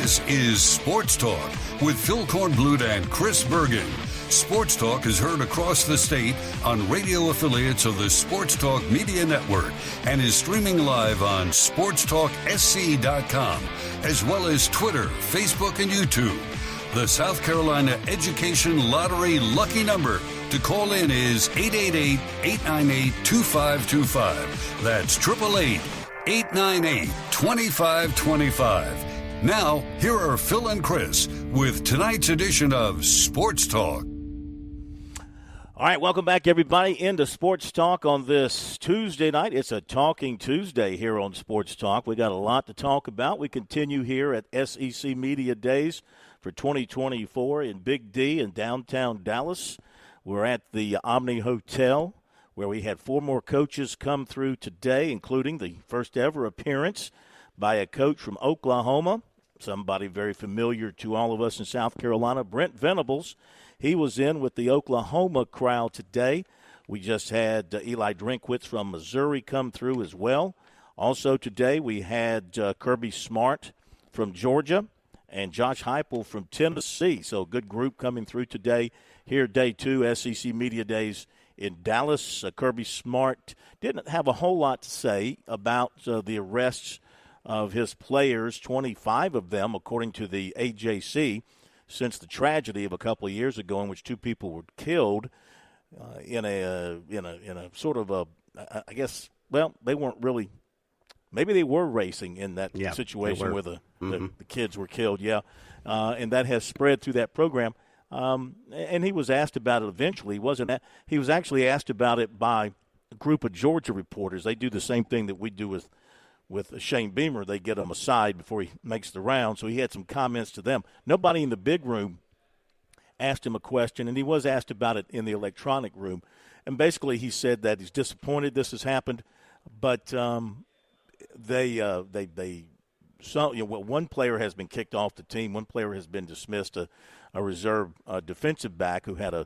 This is Sports Talk with Phil Kornblut and Chris Bergen. Sports Talk is heard across the state on radio affiliates of the Sports Talk Media Network and is streaming live on sportstalksc.com, as well as Twitter, Facebook, and YouTube. The South Carolina Education Lottery lucky number to call in is 888-898-2525. That's 888-898-2525. Now, here are Phil and Chris with tonight's edition of Sports Talk. All right, welcome back, everybody, into Sports Talk on this Tuesday night. It's a Talking Tuesday here on Sports Talk. We got a lot to talk about. We continue here at SEC Media Days for 2024 in Big D in downtown Dallas. We're at the Omni Hotel, where we had 4 more coaches come through today, including the first ever appearance by a coach from Oklahoma, somebody very familiar to all of us in South Carolina, Brent Venables. He was in with the Oklahoma crowd today. We just had Eli Drinkwitz from Missouri come through as well. Also today we had Kirby Smart from Georgia and Josh Heupel from Tennessee. So a good group coming through today. Here, day 2, SEC Media Days in Dallas. Kirby Smart didn't have a whole lot to say about the arrests of his players, 25 of them, according to the AJC, since the tragedy of a couple of years ago in which 2 people were killed in a sort of a, I guess, well, they weren't really, maybe they were racing in that situation where the kids were killed, and that has spread through that program. And he was asked about it eventually. He was actually asked about it by a group of Georgia reporters. They do the same thing that we do with Shane Beamer. They get him aside before he makes the round, so he had some comments to them. Nobody in the big room asked him a question, and he was asked about it in the electronic room. And basically he said that he's disappointed this has happened, but one player has been kicked off the team. One player has been dismissed, a reserve defensive back who had a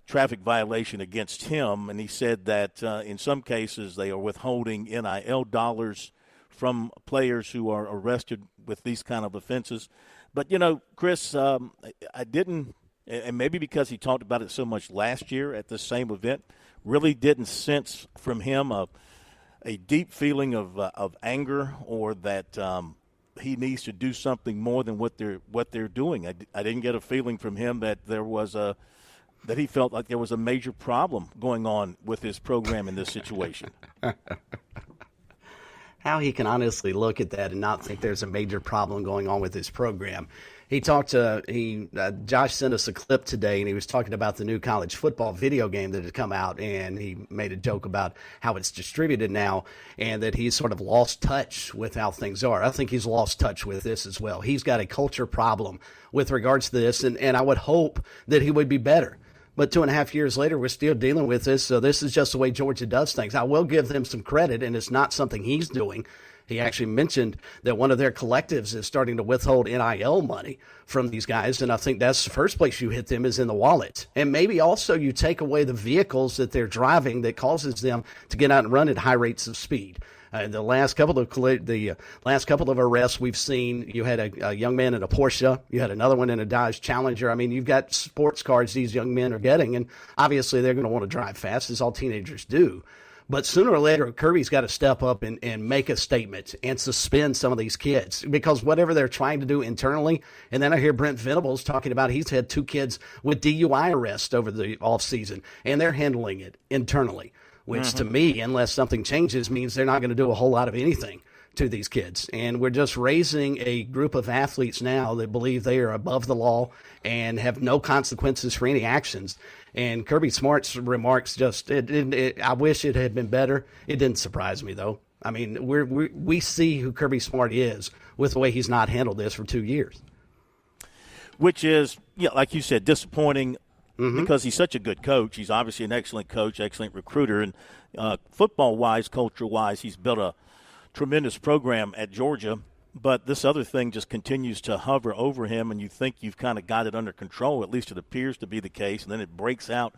traffic violation against him, and he said that in some cases they are withholding NIL dollars from players who are arrested with these kind of offenses. But, Chris, I didn't, and maybe because he talked about it so much last year at the same event, really didn't sense from him a deep feeling of anger or that he needs to do something more than what they're doing. I didn't get a feeling from him that that he felt like there was a major problem going on with his program in this situation. How he can honestly look at that and not think there's a major problem going on with his program. Josh sent us a clip today, and he was talking about the new college football video game that had come out, and he made a joke about how it's distributed now and that he's sort of lost touch with how things are. I think he's lost touch with this as well. He's got a culture problem with regards to this, and I would hope that he would be better. But 2.5 years later, we're still dealing with this, so this is just the way Georgia does things. I will give them some credit, and it's not something he's doing. He actually mentioned that one of their collectives is starting to withhold NIL money from these guys, and I think that's the first place you hit them is in the wallet. And maybe also you take away the vehicles that they're driving that causes them to get out and run at high rates of speed. The last couple of arrests we've seen, you had a young man in a Porsche, you had another one in a Dodge Challenger. I mean, you've got sports cars these young men are getting, and obviously they're going to want to drive fast, as all teenagers do. But sooner or later, Kirby's got to step up and make a statement and suspend some of these kids because whatever they're trying to do internally, and then I hear Brent Venables talking about he's had 2 kids with DUI arrests over the offseason, and they're handling it internally. Which to me, unless something changes, means they're not going to do a whole lot of anything to these kids. And we're just raising a group of athletes now that believe they are above the law and have no consequences for any actions. And Kirby Smart's remarks I wish it had been better. It didn't surprise me, though. I mean, we see who Kirby Smart is with the way he's not handled this for 2 years. Which is, like you said, disappointing. Because he's such a good coach. He's obviously an excellent coach, excellent recruiter. And football-wise, culture-wise, he's built a tremendous program at Georgia. But this other thing just continues to hover over him, and you think you've kind of got it under control. At least it appears to be the case. And then it breaks out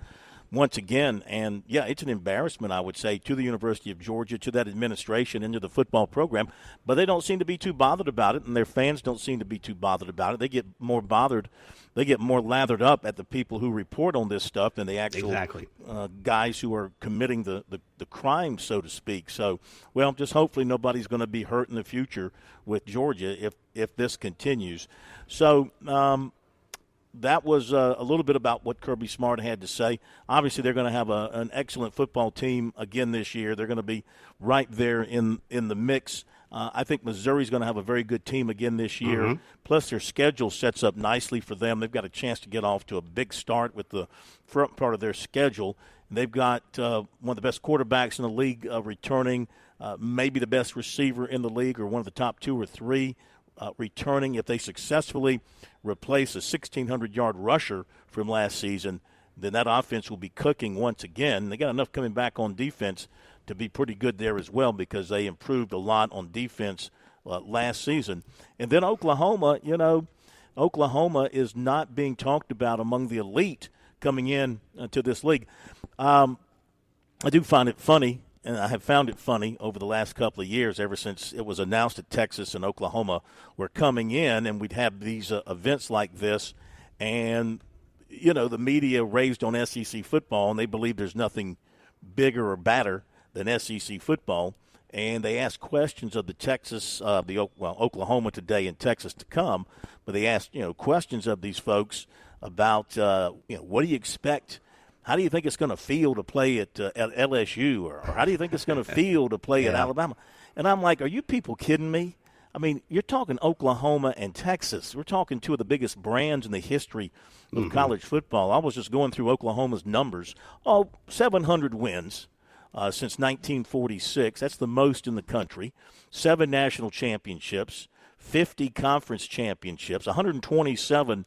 once again. And, yeah, it's an embarrassment, I would say, to the University of Georgia, to that administration, and to the football program. But they don't seem to be too bothered about it, and their fans don't seem to be too bothered about it. They get more bothered. They get more lathered up at the people who report on this stuff than the actual guys who are committing the crime, so to speak. So, well, just hopefully nobody's going to be hurt in the future with Georgia if this continues. So that was a little bit about what Kirby Smart had to say. Obviously, they're going to have an excellent football team again this year. They're going to be right there in the mix. I think Missouri's going to have a very good team again this year. Mm-hmm. Plus, their schedule sets up nicely for them. They've got a chance to get off to a big start with the front part of their schedule. And they've got one of the best quarterbacks in the league returning, maybe the best receiver in the league, or one of the top 2 or 3 returning. If they successfully replace a 1,600-yard rusher from last season, then that offense will be cooking once again. They got enough coming back on defense to be pretty good there as well, because they improved a lot on defense last season. And then Oklahoma, Oklahoma is not being talked about among the elite coming in to this league. I do find it funny, and I have found it funny over the last couple of years, ever since it was announced that Texas and Oklahoma were coming in, and we'd have these events like this. And, the media raised on SEC football, and they believe there's nothing bigger or badder than SEC football, and they asked questions of the Oklahoma today and Texas to come, but they asked questions of these folks about what do you expect? How do you think it's going to feel to play at LSU, or how do you think it's going to feel to play at Alabama? And I'm like, are you people kidding me? I mean, you're talking Oklahoma and Texas. We're talking 2 of the biggest brands in the history of college football. I was just going through Oklahoma's numbers. 700 wins. Since 1946. That's the most in the country. 7 national championships, 50 conference championships, 127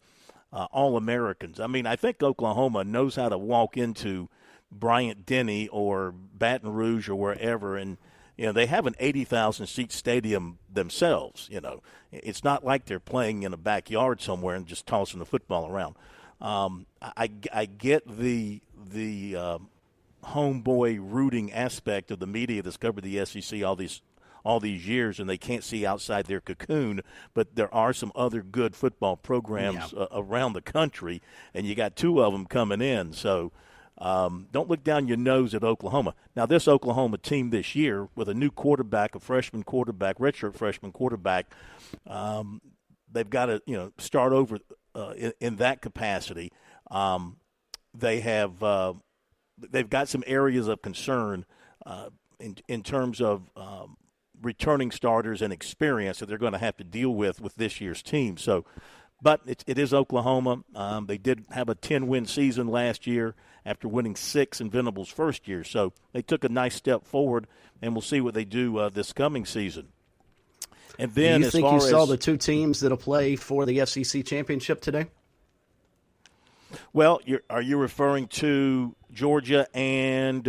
All-Americans. I mean, I think Oklahoma knows how to walk into Bryant-Denny or Baton Rouge or wherever, and they have an 80,000-seat stadium themselves. It's not like they're playing in a backyard somewhere and just tossing the football around. I get the homeboy rooting aspect of the media that's covered the SEC all these years, and they can't see outside their cocoon. But there are some other good football programs around the country, and you got 2 of them coming in. So don't look down your nose at Oklahoma. Now, this Oklahoma team this year, with a new quarterback, a freshman quarterback, redshirt freshman quarterback, they've got to start over in that capacity. They have. They've got some areas of concern in terms of returning starters and experience that they're going to have to deal with this year's team. So, but it is Oklahoma. They did have a 10-win season last year after winning 6 in Venable's first year. So they took a nice step forward, and we'll see what they do this coming season. And then, do you think you saw the 2 teams that'll play for the SEC championship today? Well, are you referring to Georgia and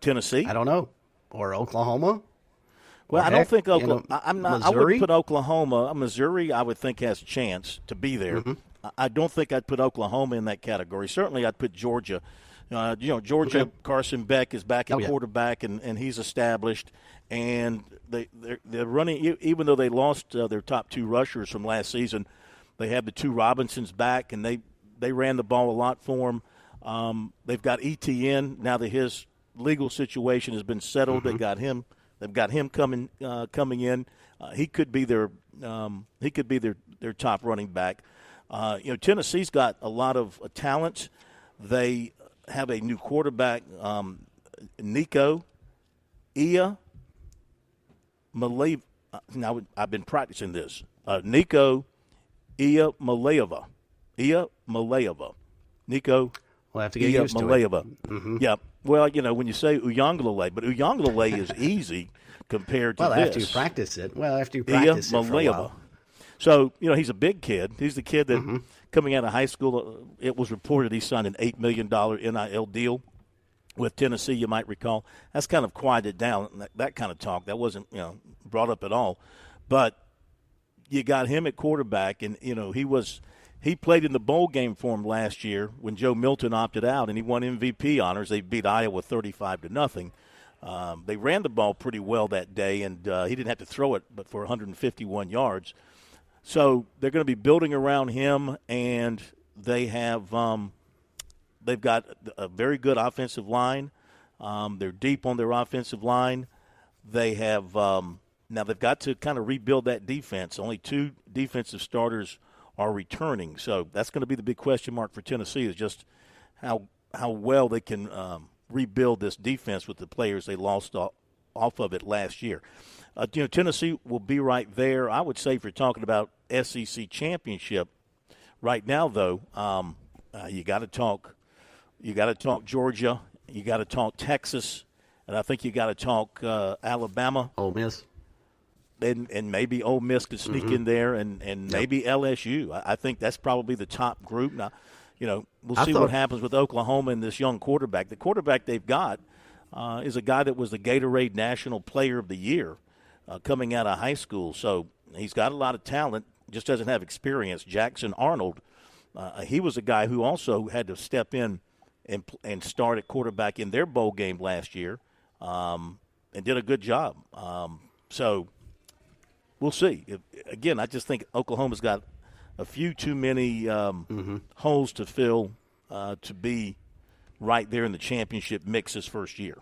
Tennessee? I don't know. Or Oklahoma? Well, I don't think Oklahoma. Missouri? I wouldn't put Oklahoma. Missouri, I would think, has a chance to be there. Mm-hmm. I don't think I'd put Oklahoma in that category. Certainly, I'd put Georgia. Georgia, okay. Carson Beck is back at quarterback, and he's established. And they're running, even though they lost their top 2 rushers from last season, they have the 2 Robinsons back, and they ran the ball a lot for him. They've got ETN now that his legal situation has been settled. Mm-hmm. They've got him coming in. He could be their top running back. Tennessee's got a lot of talent. They have a new quarterback, Nico Ia Maleva. Now I've been practicing this. Nico Ia Maleva. Nico. We'll have to get used to it. Mm-hmm. Yeah. Well, when you say Uyangalele, but Uyangalele is easy compared to this. Well, after you practice it. For a while. So, he's a big kid. He's the kid that coming out of high school, it was reported he signed an $8 million NIL deal with Tennessee, you might recall. That's kind of quieted down, that kind of talk. That wasn't, brought up at all. But you got him at quarterback, and, he was he played in the bowl game for him last year when Joe Milton opted out, and he won MVP honors. They beat Iowa 35-0. They ran the ball pretty well that day, and he didn't have to throw it but for 151 yards. So they're going to be building around him, and they have they've got a very good offensive line. They're deep on their offensive line. They have now they've got to kind of rebuild that defense. Only 2 defensive starters are returning, so that's going to be the big question mark for Tennessee is just how well they can rebuild this defense with the players they lost off of it last year. Tennessee will be right there. I would say if you're talking about SEC championship right now, though, you got to talk Georgia, you got to talk Texas, and I think you got to talk Alabama, Ole Miss, and maybe Ole Miss could sneak in there, and maybe LSU. I think that's probably the top group now. We'll see what happens with Oklahoma and this young quarterback. The quarterback they've got is a guy that was the Gatorade National Player of the Year coming out of high school. So he's got a lot of talent, just doesn't have experience. Jackson Arnold, he was a guy who also had to step in and start at quarterback in their bowl game last year and did a good job. So we'll see. Again, I just think Oklahoma's got a few too many holes to fill to be right there in the championship mix this first year.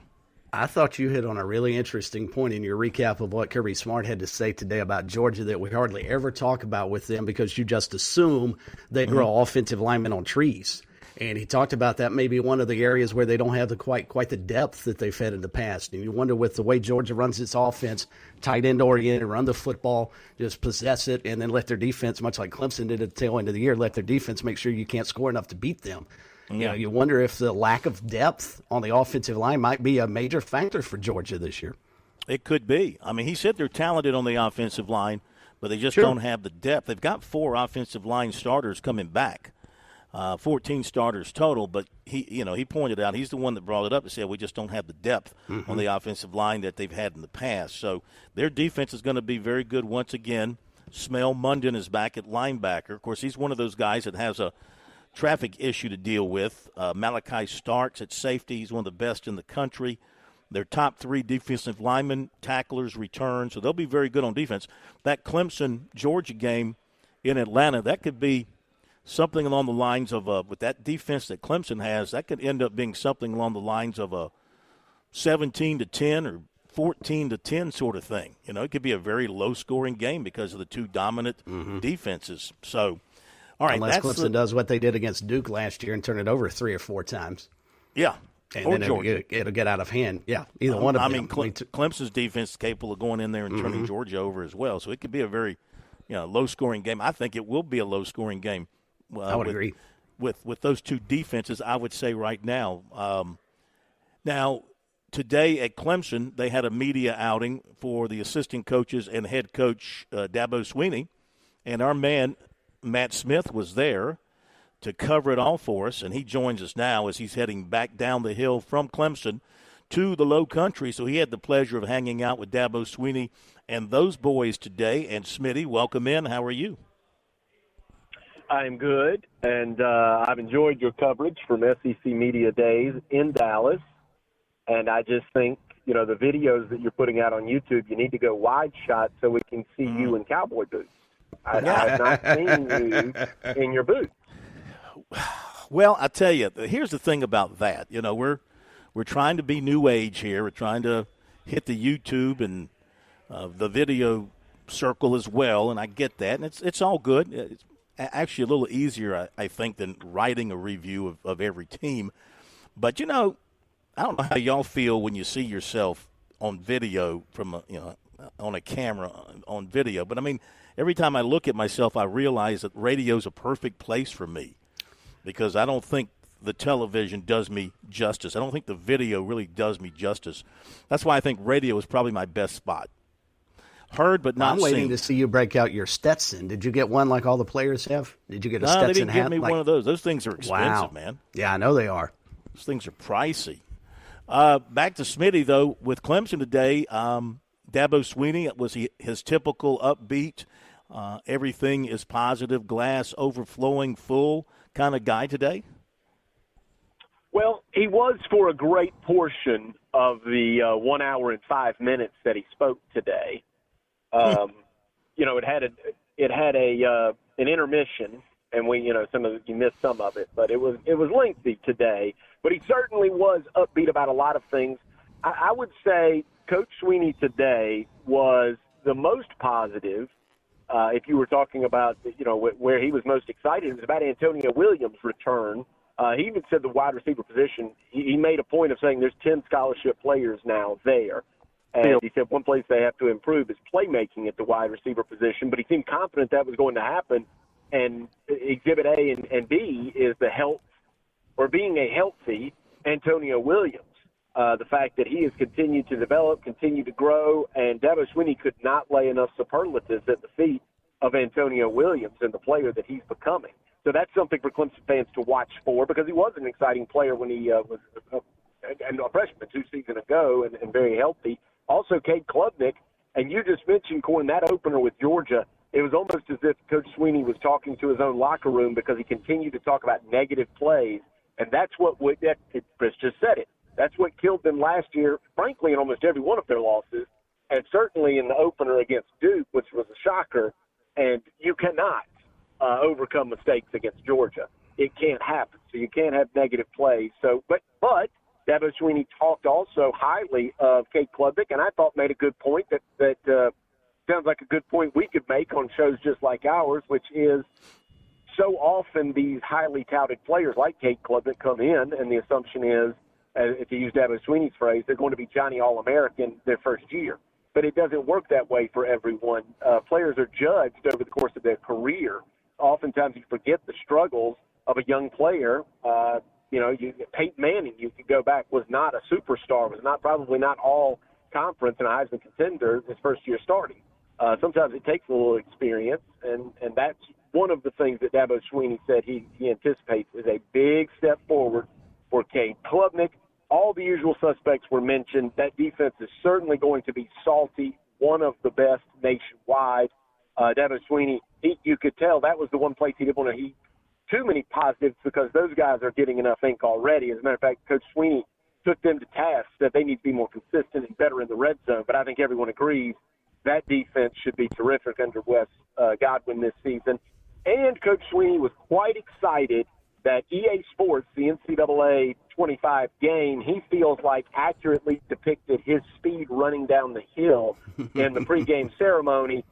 I thought you hit on a really interesting point in your recap of what Kirby Smart had to say today about Georgia that we hardly ever talk about with them because you just assume they grow offensive linemen on trees. And he talked about that maybe one of the areas where they don't have quite the depth that they've had in the past. And you wonder with the way Georgia runs its offense, tight end oriented, run the football, just possess it, and then let their defense, much like Clemson did at the tail end of the year, let their defense make sure you can't score enough to beat them. Yeah. You wonder if the lack of depth on the offensive line might be a major factor for Georgia this year. It could be. I mean, he said they're talented on the offensive line, but they just don't have the depth. They've got 4 offensive line starters coming back, 14 starters total. But he pointed out, he's the one that brought it up and said we just don't have the depth on the offensive line that they've had in the past. So their defense is going to be very good once again. Smell Munden is back at linebacker. Of course, he's one of those guys that has a traffic issue to deal with. Malachi Starks at safety. He's one of the best in the country. Their top 3 defensive linemen, tacklers, return. So they'll be very good on defense. That Clemson-Georgia game in Atlanta, that could be something along the lines of, with that defense that Clemson has, that could end up being something along the lines of a 17-10 or 14-10 sort of thing. It could be a very low-scoring game because of the 2 dominant defenses. So, all right, unless Clemson does what they did against Duke last year and turn it over 3 or 4 times. Yeah. And or then Georgia. It'll get out of hand. Yeah, either one of them. I mean, Clemson's defense is capable of going in there and turning Georgia over as well. So it could be a very low-scoring game. I think it will be a low-scoring game. I would agree. With those 2 defenses, I would say right now. Now, today at Clemson, they had a media outing for the assistant coaches and head coach Dabo Swinney. And our man, Matt Smith, was there to cover it all for us, and he joins us now as he's heading back down the hill from Clemson to the Low Country. So he had the pleasure of hanging out with Dabo Swinney and those boys today. And Smitty, welcome in. How are you? I'm good, and I've enjoyed your coverage from SEC Media Days in Dallas. And I just think, the videos that you're putting out on YouTube, you need to go wide shot so we can see you in cowboy boots. I have not seen you in your boots. Well, I tell you, here's the thing about that. We're trying to be new age here. We're trying to hit the YouTube and the video circle as well, and I get that, and it's all good. It's actually a little easier, I think, than writing a review of every team. But, I don't know how y'all feel when you see yourself on video from on a camera on video. But, I mean, every time I look at myself, I realize that radio's a perfect place for me because I don't think the television does me justice. I don't think the video really does me justice. That's why I think radio is probably my best spot. Heard but not seen. I'm waiting to see you break out your Stetson. Did you get one like all the players have? Did you get a Stetson hat? No, they didn't give me one of those. Those things are expensive, man. Yeah, I know they are. Those things are pricey. Back to Smitty, though, with Clemson today, Dabo Swinney, was his typical upbeat, everything is positive, glass overflowing, full kind of guy today? Well, he was for a great portion of the 1 hour and 5 minutes that he spoke today. It had an intermission, and you missed some of it, but it was lengthy today. But he certainly was upbeat about a lot of things. I would say Coach Sweeney today was the most positive. If you were talking about where he was most excited, it was about Antonio Williams' return. He even said the wide receiver position, he made a point of saying there's 10 scholarship players now there. And he said one place they have to improve is playmaking at the wide receiver position, but he seemed confident that was going to happen. And Exhibit A and B is the health, or being a healthy Antonio Williams. The fact that he has continued to develop, continued to grow, and Dabo Swinney could not lay enough superlatives at the feet of Antonio Williams and the player that he's becoming. So that's something for Clemson fans to watch for, because he was an exciting player when he was a freshman 2 seasons ago and very healthy. Also, Cade Klubnik, and you just mentioned, Corn, that opener with Georgia, it was almost as if Coach Sweeney was talking to his own locker room, because he continued to talk about negative plays, and that's Chris just said it. That's what killed them last year, frankly, in almost every one of their losses, and certainly in the opener against Duke, which was a shocker. And you cannot overcome mistakes against Georgia. It can't happen. So you can't have negative plays. So, but Dabo Swinney talked also highly of Cade Klubnik, and I thought made a good point that sounds like a good point we could make on shows just like ours, which is so often these highly touted players like Cade Klubnik come in, and the assumption is, to use Dabo Swinney's phrase, they're going to be Johnny All-American their first year. But it doesn't work that way for everyone. Players are judged over the course of their career. Oftentimes you forget the struggles of a young player. Peyton Manning, you could go back, was not a superstar, probably not all conference and a Heisman contender his first year starting. Sometimes it takes a little experience, and that's one of the things that Dabo Swinney said he anticipates is a big step forward for Cade Klubnik. All the usual suspects were mentioned. That defense is certainly going to be salty, one of the best nationwide. Dabo Swinney, you could tell that was the one place he didn't want to heap too many positives, because those guys are getting enough ink already. As a matter of fact, Coach Swinney took them to task that they need to be more consistent and better in the red zone. But I think everyone agrees that defense should be terrific under Wes Godwin this season. And Coach Swinney was quite excited that EA Sports, the NCAA 25 game, he feels like accurately depicted his speed running down the hill in the pregame ceremony.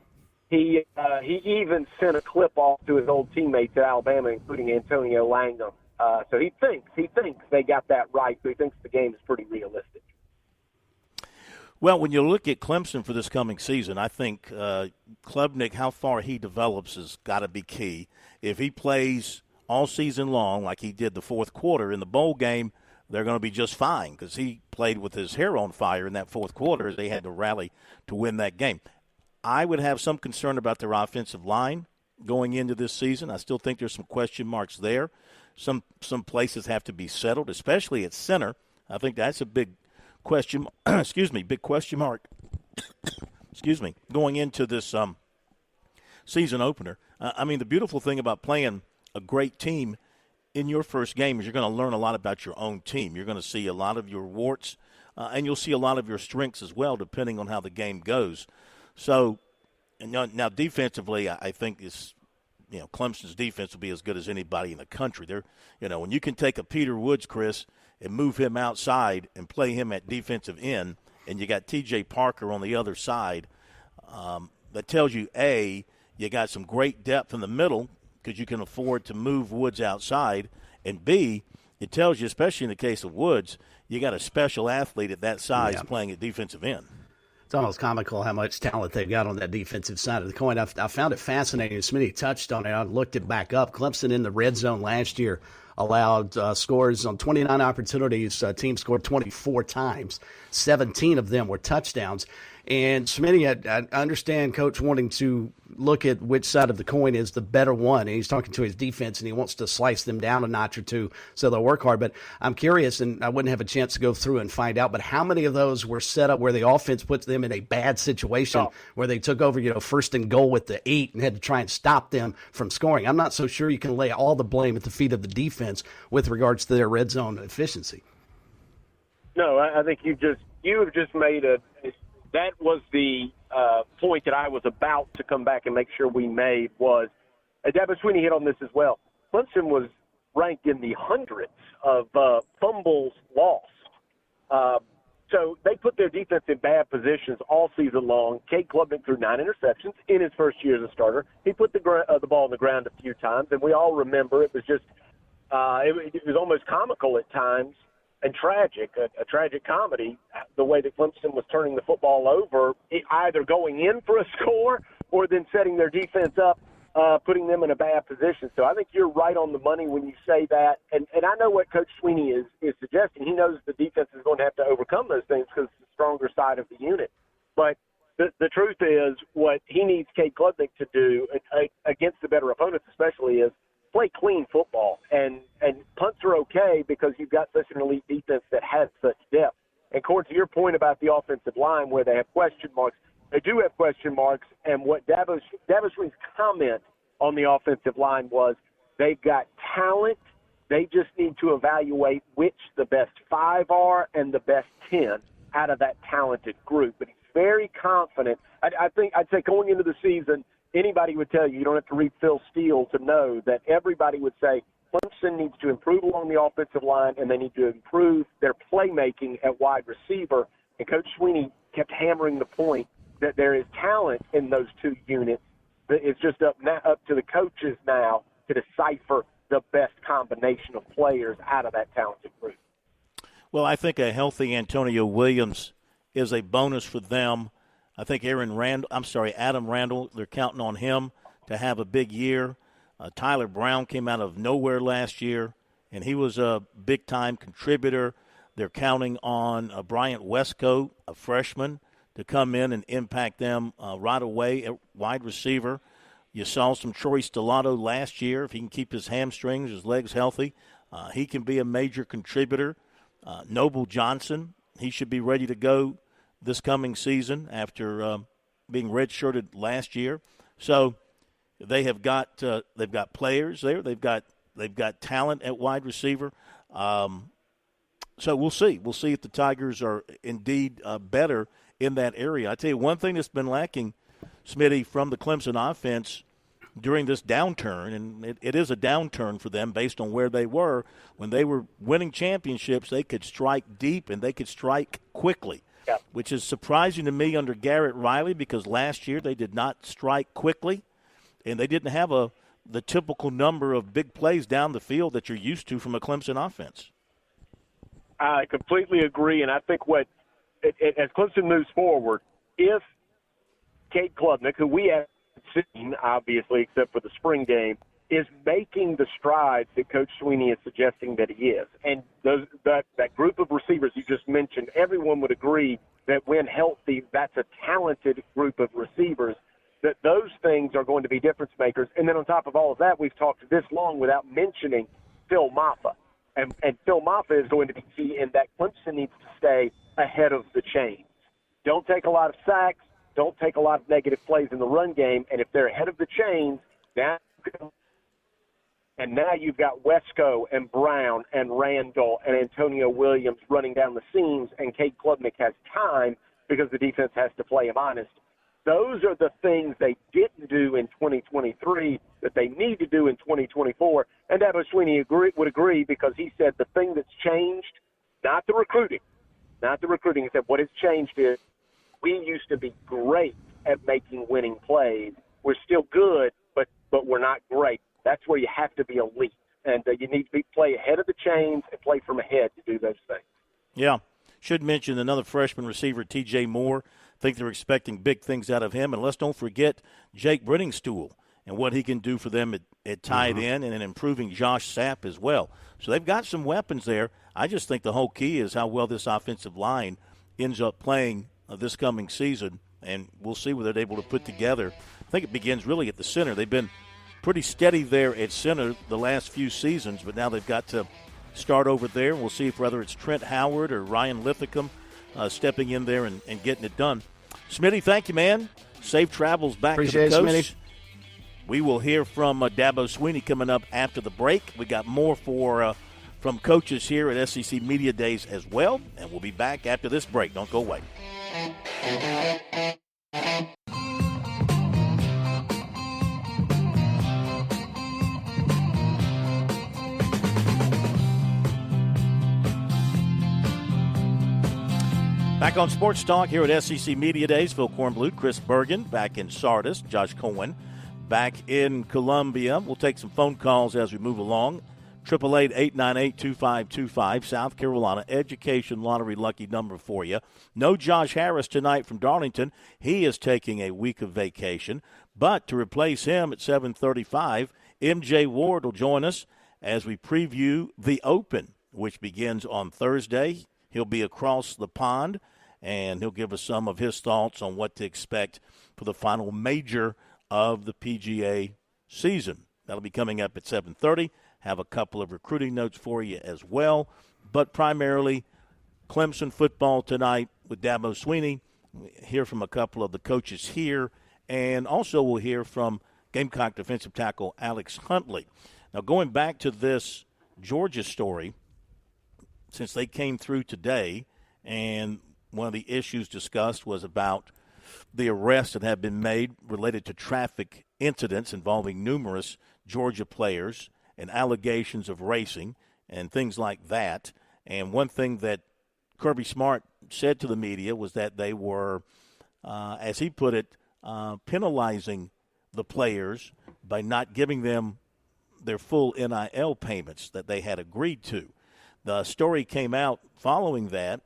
He even sent a clip off to his old teammates at Alabama, including Antonio Langham. So he thinks they got that right. So he thinks the game is pretty realistic. Well, when you look at Clemson for this coming season, I think Klubnik, how far he develops has got to be key. If he plays all season long like he did the fourth quarter in the bowl game, they're going to be just fine, because he played with his hair on fire in that fourth quarter as they had to rally to win that game. I would have some concern about their offensive line going into this season. I still think there's some question marks there. Some places have to be settled, especially at center. I think that's a big question. Big question mark. Going into this season opener. The beautiful thing about playing a great team in your first game is you're going to learn a lot about your own team. You're going to see a lot of your warts, and you'll see a lot of your strengths as well, depending on how the game goes. So, now defensively, I think Clemson's defense will be as good as anybody in the country. When you can take a Peter Woods, Chris, and move him outside and play him at defensive end, and you got T.J. Parker on the other side, that tells you, A, you got some great depth in the middle because you can afford to move Woods outside, and B, it tells you, especially in the case of Woods, you got a special athlete at that size playing at defensive end. It's almost comical how much talent they've got on that defensive side of the coin. I found it fascinating. Smitty touched on it. I looked it back up. Clemson in the red zone last year allowed scores on 29 opportunities. Team scored 24 times. 17 of them were touchdowns. And Smitty, I understand Coach wanting to look at which side of the coin is the better one. And he's talking to his defense, and he wants to slice them down a notch or two so they'll work hard. But I'm curious, and I wouldn't have a chance to go through and find out, but how many of those were set up where the offense puts them in a bad situation where they took over, first and goal with the 8 and had to try and stop them from scoring? I'm not so sure you can lay all the blame at the feet of the defense with regards to their red zone efficiency. No, I think you have just made that was the point that I was about to come back and make sure we made was, Dabo Swinney hit on this as well. Clemson was ranked in the hundreds of fumbles lost. So they put their defense in bad positions all season long. Cade Klubnik threw 9 interceptions in his first year as a starter. He put the ball on the ground a few times, and we all remember it was just it was almost comical at times and tragic, a tragic comedy, the way that Clemson was turning the football over, either going in for a score or then setting their defense up, putting them in a bad position. So I think you're right on the money when you say that. And I know what Coach Sweeney is suggesting. He knows the defense is going to have to overcome those things because it's the stronger side of the unit. But the truth is what he needs Cade Klubnik to do against the better opponents especially is play clean football. And punts are okay because you've got such an elite defense that has such depth. And, Cord, to your point about the offensive line where they have question marks, they do have question marks, and what Dabo Swinney's comment on the offensive line was they've got talent. They just need to evaluate which the best 5 are and the best 10 out of that talented group. But he's very confident. I think I'd say going into the season, anybody would tell you, you don't have to read Phil Steele to know that everybody would say Clemson needs to improve along the offensive line and they need to improve their playmaking at wide receiver. And Coach Sweeney kept hammering the point that there is talent in those two units. It's just up to the coaches now to decipher the best combination of players out of that talented group. Well, I think a healthy Antonio Williams is a bonus for them. I think Adam Randall, they're counting on him to have a big year. Tyler Brown came out of nowhere last year, and he was a big-time contributor. They're counting on Bryant Westcoat, a freshman, to come in and impact them right away at wide receiver. You saw some Troy Stellato last year. If he can keep his hamstrings, his legs healthy, he can be a major contributor. Noble Johnson, he should be ready to go this coming season after being redshirted last year. So they've got players there. They've got talent at wide receiver. So we'll see. We'll see if the Tigers are indeed better in that area. I tell you, one thing that's been lacking, Smitty, from the Clemson offense during this downturn, and it is a downturn for them based on where they were. When they were winning championships, they could strike deep and they could strike quickly, which is surprising to me under Garrett Riley because last year they did not strike quickly, and they didn't have the typical number of big plays down the field that you're used to from a Clemson offense. I completely agree, and I think as Clemson moves forward, if Cade Klubnik, who we haven't seen, obviously, except for the spring game, is making the strides that Coach Sweeney is suggesting that he is, and that group of receivers you just mentioned, everyone would agree that when healthy, that's a talented group of receivers, that those things are going to be difference makers. And then on top of all of that, we've talked this long without mentioning Phil Maffa. And Phil Maffa is going to be key in that Clemson needs to stay ahead of the chains. Don't take a lot of sacks. Don't take a lot of negative plays in the run game. And if they're ahead of the chains, now you've got Wesco and Brown and Randall and Antonio Williams running down the seams, and Cade Klubnik has time because the defense has to play him honest. Those are the things they didn't do in 2023 that they need to do in 2024. And Dabo Swinney would agree because he said the thing that's changed, not the recruiting. He said what has changed is we used to be great at making winning plays. We're still good, but we're not great. That's where you have to be elite. And you need to play ahead of the chains and play from ahead to do those things. Yeah. Should mention another freshman receiver, T.J. Moore. I think they're expecting big things out of him. And let's don't forget Jake Brenningstool and what he can do for them at tight end and in improving Josh Sapp as well. So they've got some weapons there. I just think the whole key is how well this offensive line ends up playing this coming season and we'll see what they're able to put together. I think it begins really at the center. They've been pretty steady there at center the last few seasons, but now they've got to start over there. We'll see if whether it's Trent Howard or Ryan Lithicum stepping in there and getting it done. Smitty, thank you, man. Safe travels back to the coast. Smitty. We will hear from Dabo Swinney coming up after the break. We got more from coaches here at SEC Media Days as well, and we'll be back after this break. Don't go away. Back on Sports Talk here at SEC Media Days. Phil Kornblut, Chris Bergen back in Sardis, Josh Cohen back in Columbia. We'll take some phone calls as we move along. 888-898-2525, South Carolina Education Lottery lucky number for you. No Josh Harris tonight from Darlington. He is taking a week of vacation. But to replace him at 7:35, MJ Ward will join us as we preview the Open, which begins on Thursday. He'll be across the pond, and he'll give us some of his thoughts on what to expect for the final major of the PGA season. That'll be coming up at 7:30. Have a couple of recruiting notes for you as well. But primarily, Clemson football tonight with Dabo Swinney. We'll hear from a couple of the coaches here. And also we'll hear from Gamecock defensive tackle Alex Huntley. Now, going back to this Georgia story, since they came through today, and one of the issues discussed was about the arrests that have been made related to traffic incidents involving numerous Georgia players and allegations of racing and things like that. And one thing that Kirby Smart said to the media was that they were, as he put it, penalizing the players by not giving them their full NIL payments that they had agreed to. The story came out following that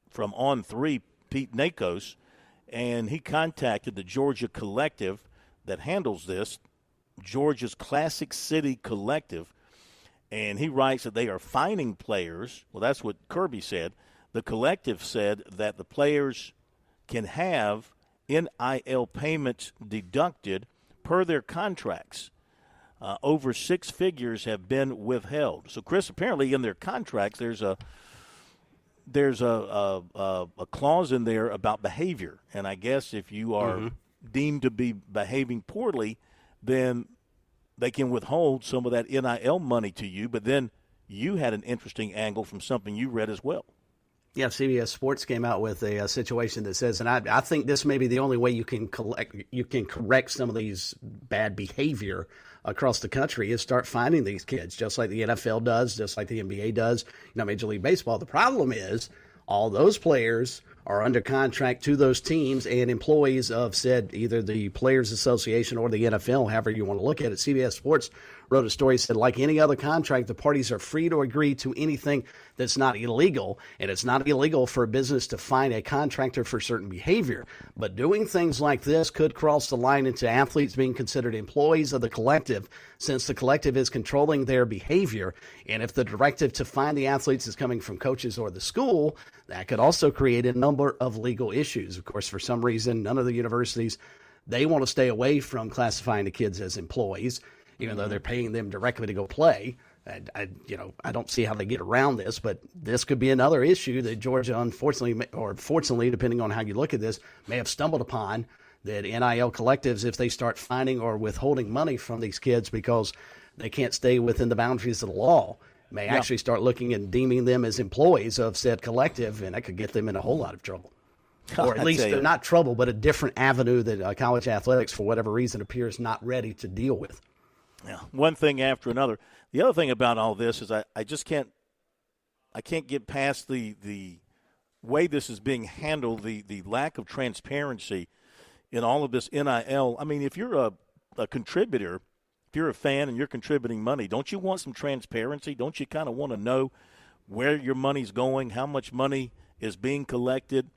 from On3, Pete Nakos, and he contacted the Georgia collective that handles this, Georgia's Classic City Collective, and he writes that they are fining players. Well, that's what Kirby said. The collective said that the players can have NIL payments deducted per their contracts. Over six figures have been withheld. So, Chris, apparently in their contracts there's a clause in there about behavior. And I guess if you are deemed to be behaving poorly, then they can withhold some of that NIL money to you. But then you had an interesting angle from something you read as well. Yeah, CBS Sports came out with a situation that says, and I think this may be the only way you can correct some of these bad behavior across the country is start finding these kids, just like the NFL does, just like the NBA does, Major League Baseball. The problem is all those players are under contract to those teams and employees of said either the Players Association or the NFL, however you want to look at it. CBS Sports wrote a story, said, like any other contract, the parties are free to agree to anything that's not illegal, and it's not illegal for a business to fine a contractor for certain behavior. But doing things like this could cross the line into athletes being considered employees of the collective, since the collective is controlling their behavior. And if the directive to fine the athletes is coming from coaches or the school, that could also create a number of legal issues. Of course, for some reason, none of the universities, they want to stay away from classifying the kids as employees, even though they're paying them directly to go play. I don't see how they get around this, but this could be another issue that Georgia, unfortunately, or fortunately, depending on how you look at this, may have stumbled upon, that NIL collectives, if they start finding or withholding money from these kids because they can't stay within the boundaries of the law, may actually start looking and deeming them as employees of said collective, and that could get them in a whole lot of trouble. Or at least not trouble, but a different avenue that college athletics, for whatever reason, appears not ready to deal with. Yeah, one thing after another. The other thing about all this is I just can't get past the way this is being handled, the lack of transparency in all of this NIL. I mean, if you're a contributor, if you're a fan and you're contributing money, don't you want some transparency? Don't you kind of want to know where your money's going, how much money is being collected,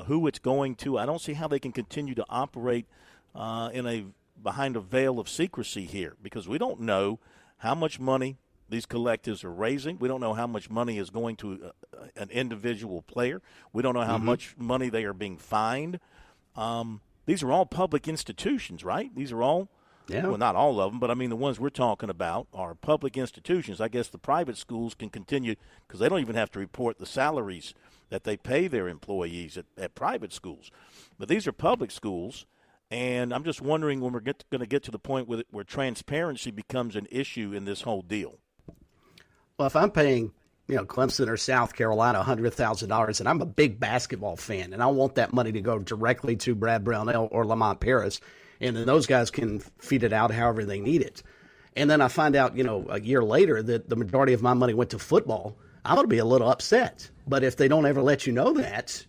who it's going to? I don't see how they can continue to operate behind a veil of secrecy here, because we don't know how much money these collectives are raising. We don't know how much money is going to an individual player. We don't know how much money they are being fined. these are all public institutions, right? These are all, well, not all of them, but I mean the ones we're talking about are public institutions. I guess the private schools can continue because they don't even have to report the salaries that they pay their employees at private schools. But these are public schools, and I'm just wondering when we're going to get to the point where transparency becomes an issue in this whole deal. Well, if I'm paying, Clemson or South Carolina $100,000, and I'm a big basketball fan, and I want that money to go directly to Brad Brownell or Lamont Paris, and then those guys can feed it out however they need it. And then I find out, a year later that the majority of my money went to football, I'm going to be a little upset. But if they don't ever let you know that,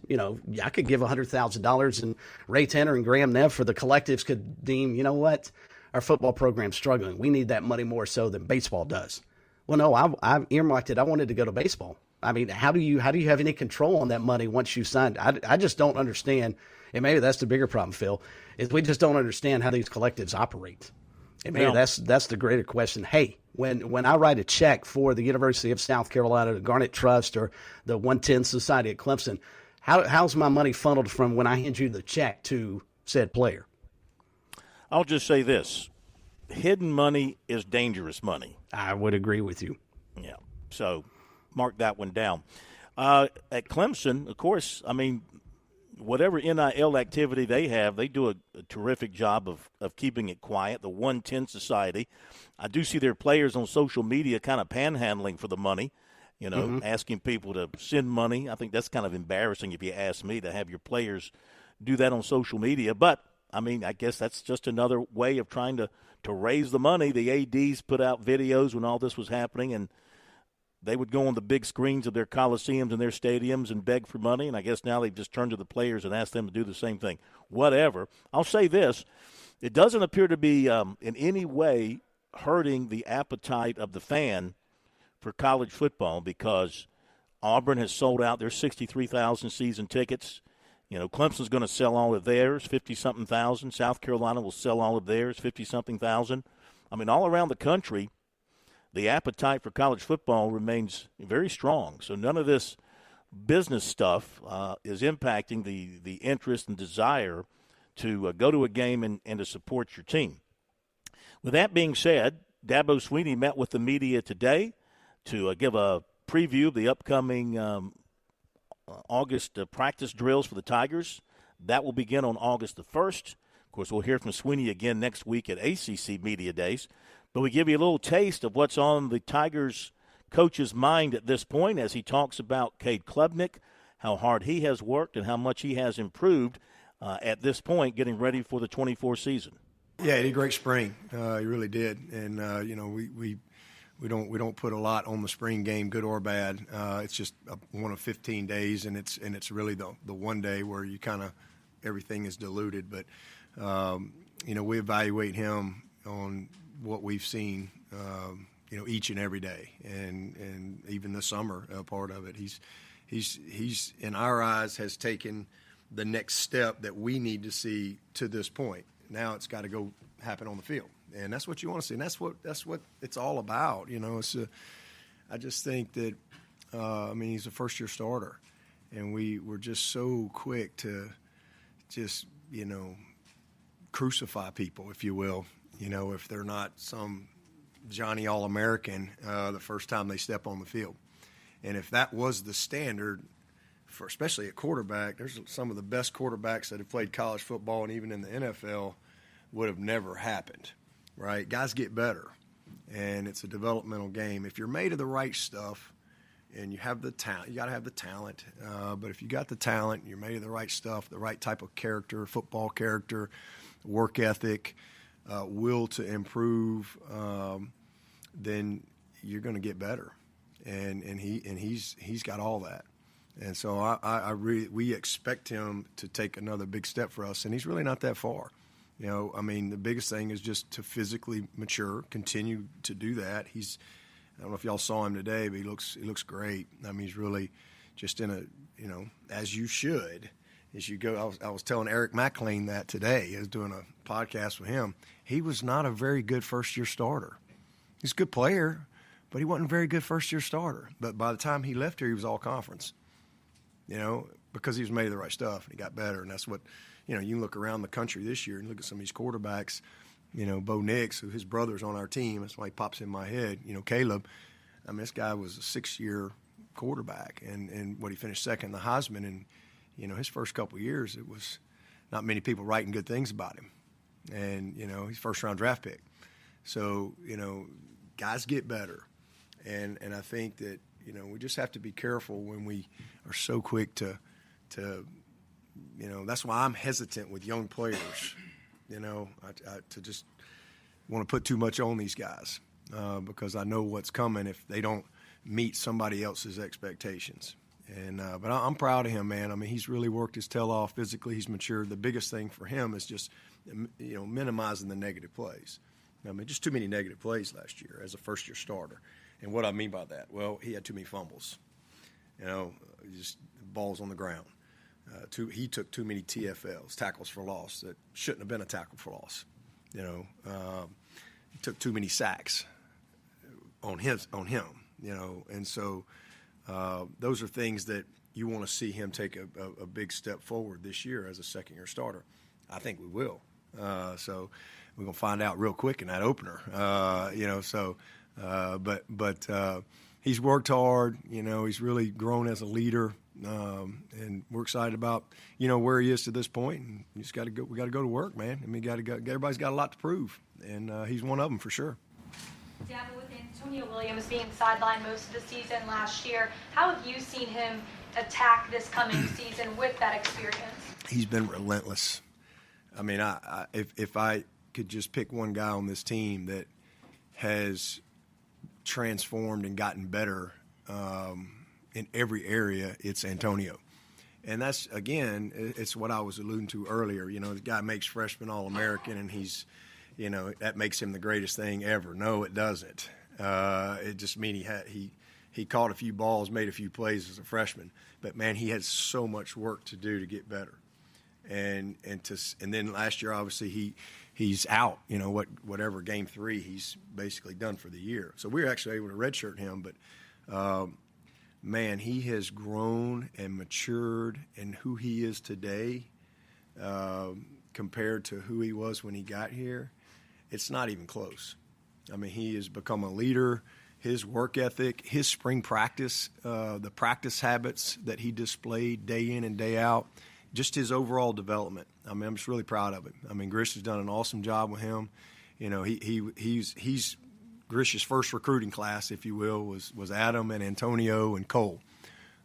I could give $100,000 and Ray Tanner and Graham Neff for the collectives could deem, what, our football program's struggling. We need that money more so than baseball does. Well, no, I earmarked it. I wanted to go to baseball. I mean, how do you have any control on that money once you signed? I just don't understand. And maybe that's the bigger problem, Phil, is we just don't understand how these collectives operate. And maybe that's the greater question. Hey, when I write a check for the University of South Carolina, the Garnet Trust, or the 110 Society at Clemson, how's my money funneled from when I hand you the check to said player? I'll just say this. Hidden money is dangerous money. I would agree with you. Yeah, so mark that one down. At Clemson, of course, I mean, whatever NIL activity they have, they do a terrific job of keeping it quiet. The 110 Society, I do see their players on social media kind of panhandling for the money, asking people to send money. I think that's kind of embarrassing, if you ask me, to have your players do that on social media. But, I mean, I guess that's just another way of trying to raise the money. The ADs put out videos when all this was happening, and they would go on the big screens of their coliseums and their stadiums and beg for money, and I guess now they've just turned to the players and asked them to do the same thing. Whatever. I'll say this. It doesn't appear to be in any way hurting the appetite of the fan for college football, because Auburn has sold out their 63,000 season tickets. Clemson's going to sell all of theirs, 50-something thousand. South Carolina will sell all of theirs, 50-something thousand. I mean, all around the country, the appetite for college football remains very strong. So none of this business stuff is impacting the interest and desire to go to a game and to support your team. With that being said, Dabo Swinney met with the media today to give a preview of the upcoming August practice drills for the Tigers. That will begin on August the 1st. Of course, we'll hear from Swinney again next week at ACC Media Days. But we give you a little taste of what's on the Tigers coach's mind at this point as he talks about Cade Klubnik, how hard he has worked and how much he has improved at this point getting ready for the 24 season. Yeah, he did a great spring. He really did. And, we don't put a lot on the spring game, good or bad. It's just one of 15 days, and it's really the one day where you kind of everything is diluted. But we evaluate him on what we've seen, each and every day, and even this summer, part of it. He's in our eyes has taken the next step that we need to see to this point. Now it's got to go happen on the field. And that's what you want to see, and that's what it's all about. I just think that, he's a first-year starter, and we're just so quick to just, crucify people, if you will, if they're not some Johnny All-American the first time they step on the field. And if that was the standard, for especially at quarterback, there's some of the best quarterbacks that have played college football and even in the NFL would have never happened. Right, guys get better, and it's a developmental game. If you're made of the right stuff, and you have the talent, you got to have the talent. But if you got the talent, you're made of the right stuff, the right type of character, football character, work ethic, will to improve, then you're going to get better. And he's got all that. And so we expect him to take another big step for us, and he's really not that far. The biggest thing is just to physically mature, continue to do that. I don't know if y'all saw him today, but he looks great. He's really just in as you should, as you go. I was telling Eric McLean that today. I was doing a podcast with him. He was not a very good first-year starter. He's a good player, but he wasn't a very good first-year starter. But by the time he left here, he was all conference, because he was made of the right stuff, and he got better, and that's what you can look around the country this year and look at some of these quarterbacks. Bo Nix, who his brother's on our team. That's why he pops in my head. Caleb. I mean, this guy was a 6-year quarterback, and he finished second in the Heisman. And his first couple of years, it was not many people writing good things about him. And he's first-round draft pick. So guys get better, and I think that we just have to be careful when we are so quick to that's why I'm hesitant with young players. To just want to put too much on these guys because I know what's coming if they don't meet somebody else's expectations. And but I'm proud of him, man. I mean, he's really worked his tail off physically. He's matured. The biggest thing for him is just minimizing the negative plays. I mean, just too many negative plays last year as a first-year starter. And what I mean by that, well, he had too many fumbles. Just balls on the ground. He took too many TFLs, tackles for loss, that shouldn't have been a tackle for loss. He took too many sacks on him. And so those are things that you want to see him take a big step forward this year as a second-year starter. I think we will. So we're going to find out real quick in that opener. But he's worked hard. He's really grown as a leader. And we're excited about where he is to this point, and you just got to go. We got to go to work, man. I mean, everybody's got a lot to prove, and he's one of them for sure. Dan, with Antonio Williams being sidelined most of the season last year, how have you seen him attack this coming season with that experience? He's been relentless. I mean, if I could just pick one guy on this team that has transformed and gotten better in every area, it's Antonio. And that's, again, it's what I was alluding to earlier. The guy makes freshman All-American, and he's, that makes him the greatest thing ever. No, it doesn't. It just means he caught a few balls, made a few plays as a freshman. But, man, he had so much work to do to get better. And then last year, obviously, he's out. Whatever game 3, he's basically done for the year. So we were actually able to redshirt him, but man, he has grown and matured in who he is today compared to who he was when he got here. It's not even close. I mean, he has become a leader. His work ethic, his spring practice, the practice habits that he displayed day in and day out, just his overall development. I mean, I'm just really proud of him. I mean, Grish has done an awesome job with him. He's Grish's first recruiting class, if you will, was Adam and Antonio and Cole.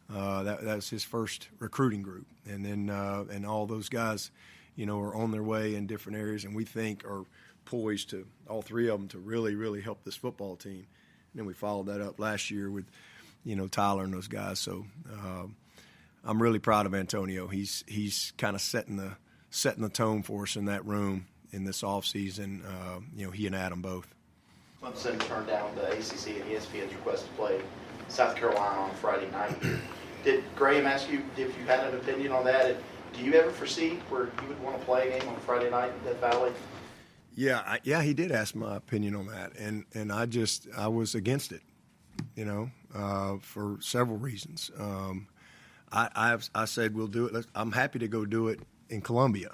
That was his first recruiting group. And then and all those guys, are on their way in different areas, and we think are poised to, all three of them, to really, really help this football team. And then we followed that up last year with, Tyler and those guys. So I'm really proud of Antonio. He's kind of setting the tone for us in that room in this offseason. He and Adam both. Clemson turned down the ACC and ESPN's request to play South Carolina on Friday night. Did Graham ask you if you had an opinion on that? Do you ever foresee where you would want to play a game on Friday night in Death Valley? Yeah, he did ask my opinion on that, and I was against it, for several reasons. I said we'll do it. I'm happy to go do it in Columbia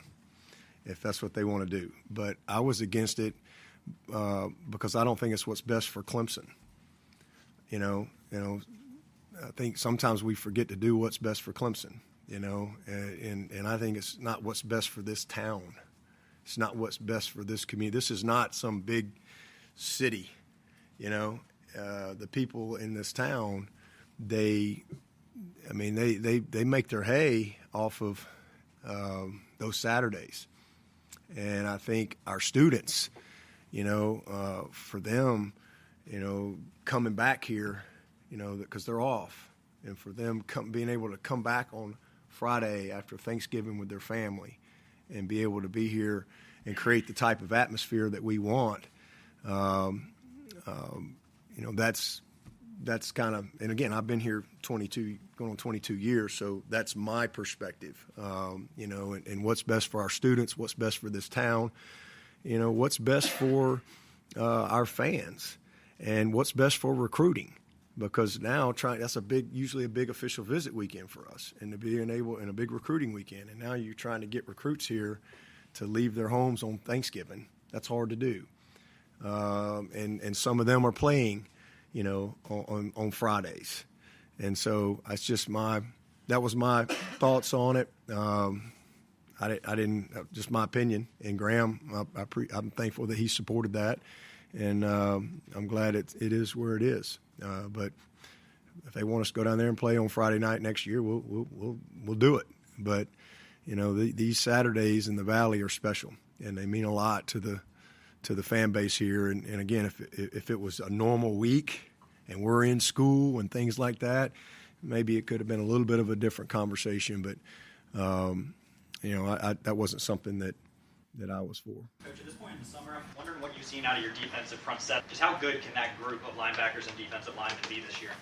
if that's what they want to do, but I was against it because I don't think it's what's best for Clemson. I think sometimes we forget to do what's best for Clemson. And I think it's not what's best for this town. It's not what's best for this community. This is not some big city, The people in this town, they make their hay off of those Saturdays. And I think our students, for them, coming back here, because they're off, and for them being able to come back on Friday after Thanksgiving with their family and be able to be here and create the type of atmosphere that we want, that's kind of, and again, I've been here going on 22 years, so that's my perspective, and what's best for our students, what's best for this town, what's best for our fans, and what's best for recruiting. because now that's usually a big official visit weekend for us, and and a big recruiting weekend. And now you're trying to get recruits here to leave their homes on Thanksgiving. That's hard to do. And some of them are playing, on Fridays. And so that was my thoughts on it. I didn't, just my opinion. And Graham, I'm thankful that he supported that. And I'm glad it is where it is. But if they want us to go down there and play on Friday night next year, we'll do it. But these Saturdays in the Valley are special, and they mean a lot to the fan base here. And again, if it was a normal week and we're in school and things like that, maybe it could have been a little bit of a different conversation. But that wasn't something that I was for. Coach, at this point in the summer, I'm wondering what you've seen out of your defensive front set. Just how good can that group of linebackers and defensive linemen be this year?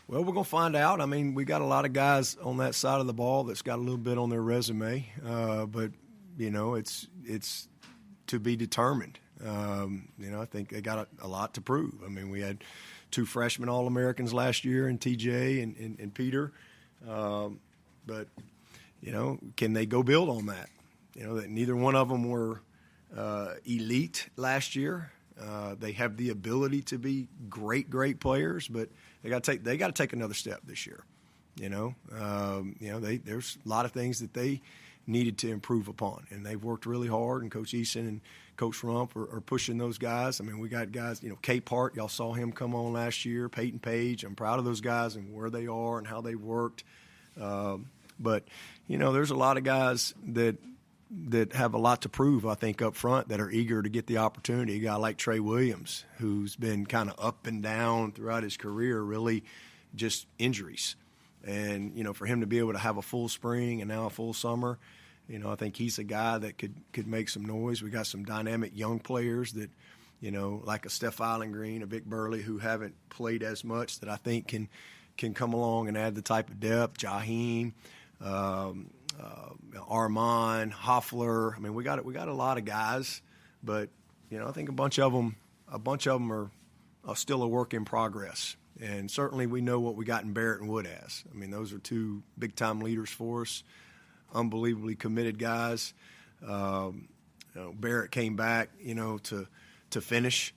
Well, we're going to find out. I mean, we got a lot of guys on that side of the ball that's got a little bit on their resume, but it's to be determined. I think they got a lot to prove. I mean, we had 2 freshman All-Americans last year in TJ and Peter, but can they go build on that? That neither one of them were elite last year. They have the ability to be great players, but they got to take another step this year. There's a lot of things that they needed to improve upon, and they've worked really hard. And Coach Eason and Coach Rump are pushing those guys. I mean, we got guys. Cape Hart, y'all saw him come on last year. Peyton Page, I'm proud of those guys and where they are and how they worked. But there's a lot of guys that have a lot to prove, I think, up front that are eager to get the opportunity. A guy like Trey Williams, who's been kind of up and down throughout his career, really just injuries. And, for him to be able to have a full spring and now a full summer, I think he's a guy that could make some noise. We got some dynamic young players that, like a Steph Island-Green, a Vic Burley, who haven't played as much, that I think can come along and add the type of depth. Jaheim, Armand, Hoffler. I mean, we got a lot of guys, but I think a bunch of them are still a work in progress. And certainly we know what we got in Barrett and Wood as. I mean, those are 2 big-time leaders for us, unbelievably committed guys. Barrett came back, to finish,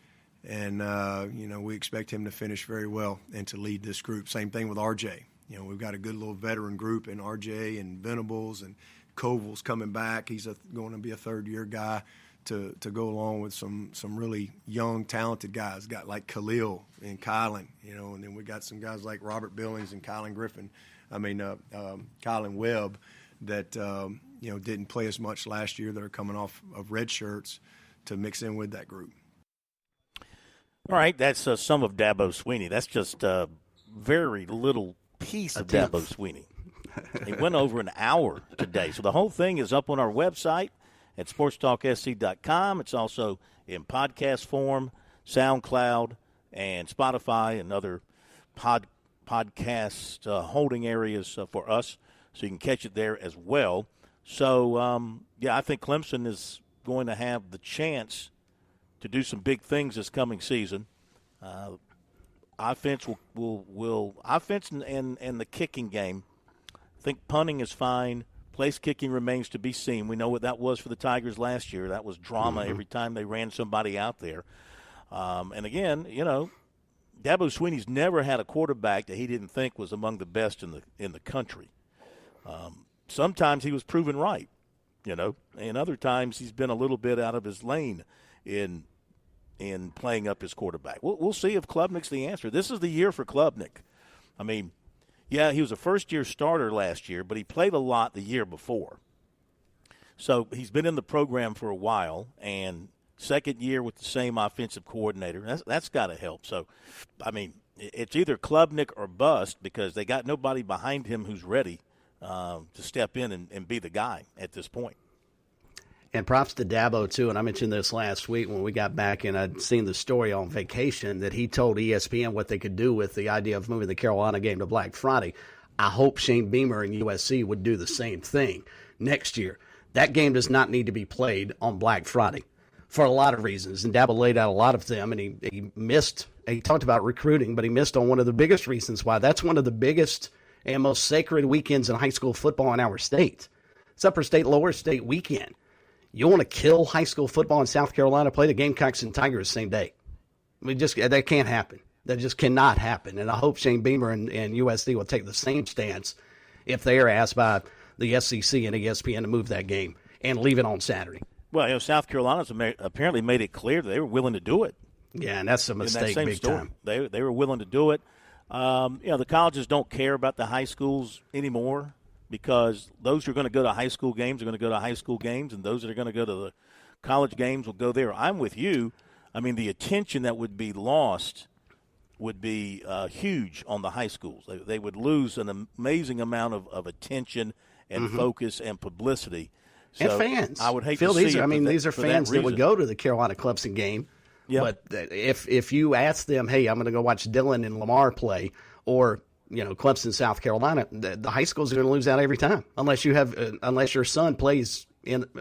and we expect him to finish very well and to lead this group. Same thing with RJ. We've got a good little veteran group in RJ and Venables, and Koval's coming back. He's going to be a third-year guy to go along with some really young, talented guys. Got like Khalil and Kylan, and then we got some guys like Robert Billings and Kylan Webb that didn't play as much last year, that are coming off of red shirts to mix in with that group. All right, that's some of Dabo Swinney. That's just a very little piece of Dabo Swinney. He went over an hour today. So the whole thing is up on our website at sportstalksc.com. It's also in podcast form, SoundCloud, and Spotify, and other podcast holding areas for us, so you can catch it there as well. So, I think Clemson is going to have the chance to do some big things this coming season. Offense will offense and the kicking game. I think punting is fine. Place kicking remains to be seen. We know what that was for the Tigers last year. That was drama every time they ran somebody out there. And again, Dabo Swinney's never had a quarterback that he didn't think was among the best in the country. Sometimes he was proven right, and other times he's been a little bit out of his lane in playing up his quarterback. We'll see if Klubnik's the answer. This is the year for Klubnik. I mean, yeah, he was a first-year starter last year, but he played a lot the year before. So he's been in the program for a while, and second year with the same offensive coordinator. That's got to help. So, I mean, it's either Klubnik or bust, because they got nobody behind him who's ready to step in and be the guy at this point. And props to Dabo, too. And I mentioned this last week when we got back, and I'd seen the story on vacation that he told ESPN what they could do with the idea of moving the Carolina game to Black Friday. I hope Shane Beamer and USC would do the same thing next year. That game does not need to be played on Black Friday for a lot of reasons. And Dabo laid out a lot of them, and he missed He talked about recruiting, but he missed on one of the biggest reasons why. That's one of the biggest and most sacred weekends in high school football in our state. It's Upper State, Lower State weekend. You want to kill high school football in South Carolina, play the Gamecocks and Tigers the same day. That can't happen. That just cannot happen. And I hope Shane Beamer and USC will take the same stance if they are asked by the SEC and ESPN to move that game and leave it on Saturday. Well, South Carolina's apparently made it clear that they were willing to do it. Yeah, and that's a mistake big time. They were willing to do it. The colleges don't care about the high schools anymore because those who are going to go to high school games are going to go to high school games, and those that are going to go to the college games will go there. I'm with you. I mean, the attention that would be lost would be huge on the high schools. They would lose an amazing amount of attention and focus and publicity. So and fans. I would hate Phil, to see these are fans that would go to the Carolina Clemson game. Yeah. But if you ask them, hey, I'm going to go watch Dillon and Lamar play, or Clemson, South Carolina, the high schools are going to lose out every time unless your son plays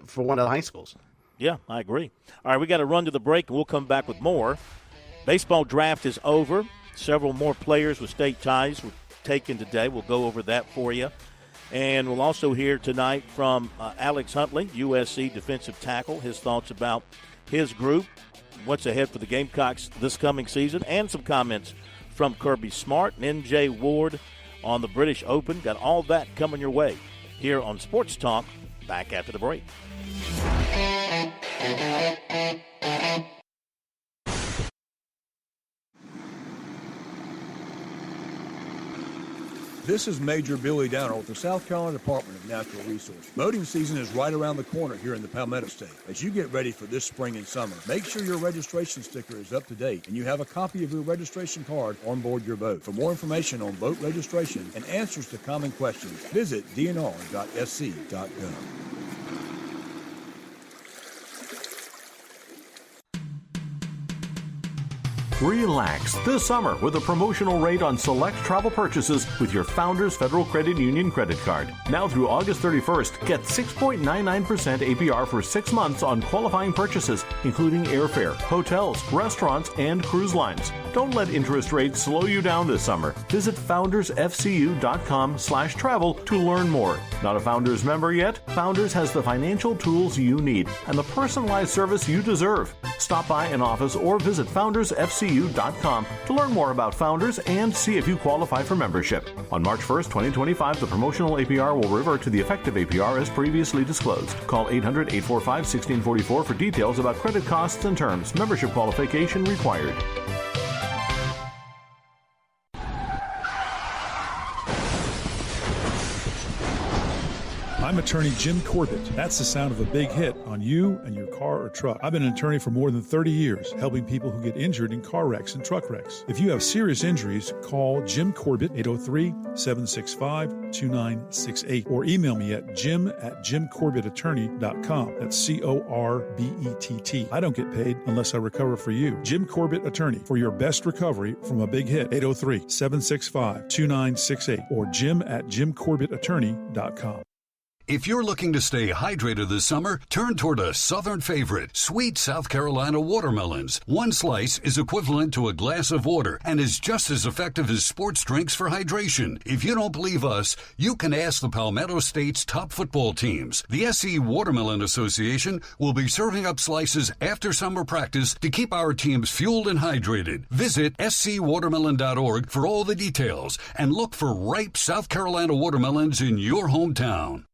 for one of the high schools. Yeah, I agree. All right, we got to run to the break, and we'll come back with more. Baseball draft is over. Several more players with state ties were taken today. We'll go over that for you. And we'll also hear tonight from Alex Huntley, USC defensive tackle, his thoughts about his group, what's ahead for the Gamecocks this coming season, and some comments from Kirby Smart and MJ Ward on the British Open. Got all that coming your way here on Sports Talk. Back after the break. This is Major Billy Downer with the South Carolina Department of Natural Resources. Boating season is right around the corner here in the Palmetto State. As you get ready for this spring and summer, make sure your registration sticker is up to date and you have a copy of your registration card on board your boat. For more information on boat registration and answers to common questions, visit dnr.sc.gov. Relax this summer with a promotional rate on select travel purchases with your Founders Federal Credit Union credit card. Now through August 31st, get 6.99% APR for 6 months on qualifying purchases, including airfare, hotels, restaurants, and cruise lines. Don't let interest rates slow you down this summer. Visit foundersfcu.com/travel to learn more. Not a Founders member yet? Founders has the financial tools you need and the personalized service you deserve. Stop by an office or visit foundersfcu.com to learn more about Founders and see if you qualify for membership. On March 1st, 2025, the promotional APR will revert to the effective APR as previously disclosed. Call 800-845-1644 for details about credit costs and terms. Membership qualification required. I'm attorney Jim Corbett. That's the sound of a big hit on you and your car or truck. I've been an attorney for more than 30 years, helping people who get injured in car wrecks and truck wrecks. If you have serious injuries, call Jim Corbett, 803-765-2968, or email me at jim@jimcorbettattorney.com. That's CORBETT. I don't get paid unless I recover for you. Jim Corbett Attorney, for your best recovery from a big hit, 803-765-2968, or jim@jimcorbettattorney.com. If you're looking to stay hydrated this summer, turn toward a southern favorite, sweet South Carolina watermelons. One slice is equivalent to a glass of water and is just as effective as sports drinks for hydration. If you don't believe us, you can ask the Palmetto State's top football teams. The SC Watermelon Association will be serving up slices after summer practice to keep our teams fueled and hydrated. Visit scwatermelon.org for all the details and look for ripe South Carolina watermelons in your hometown.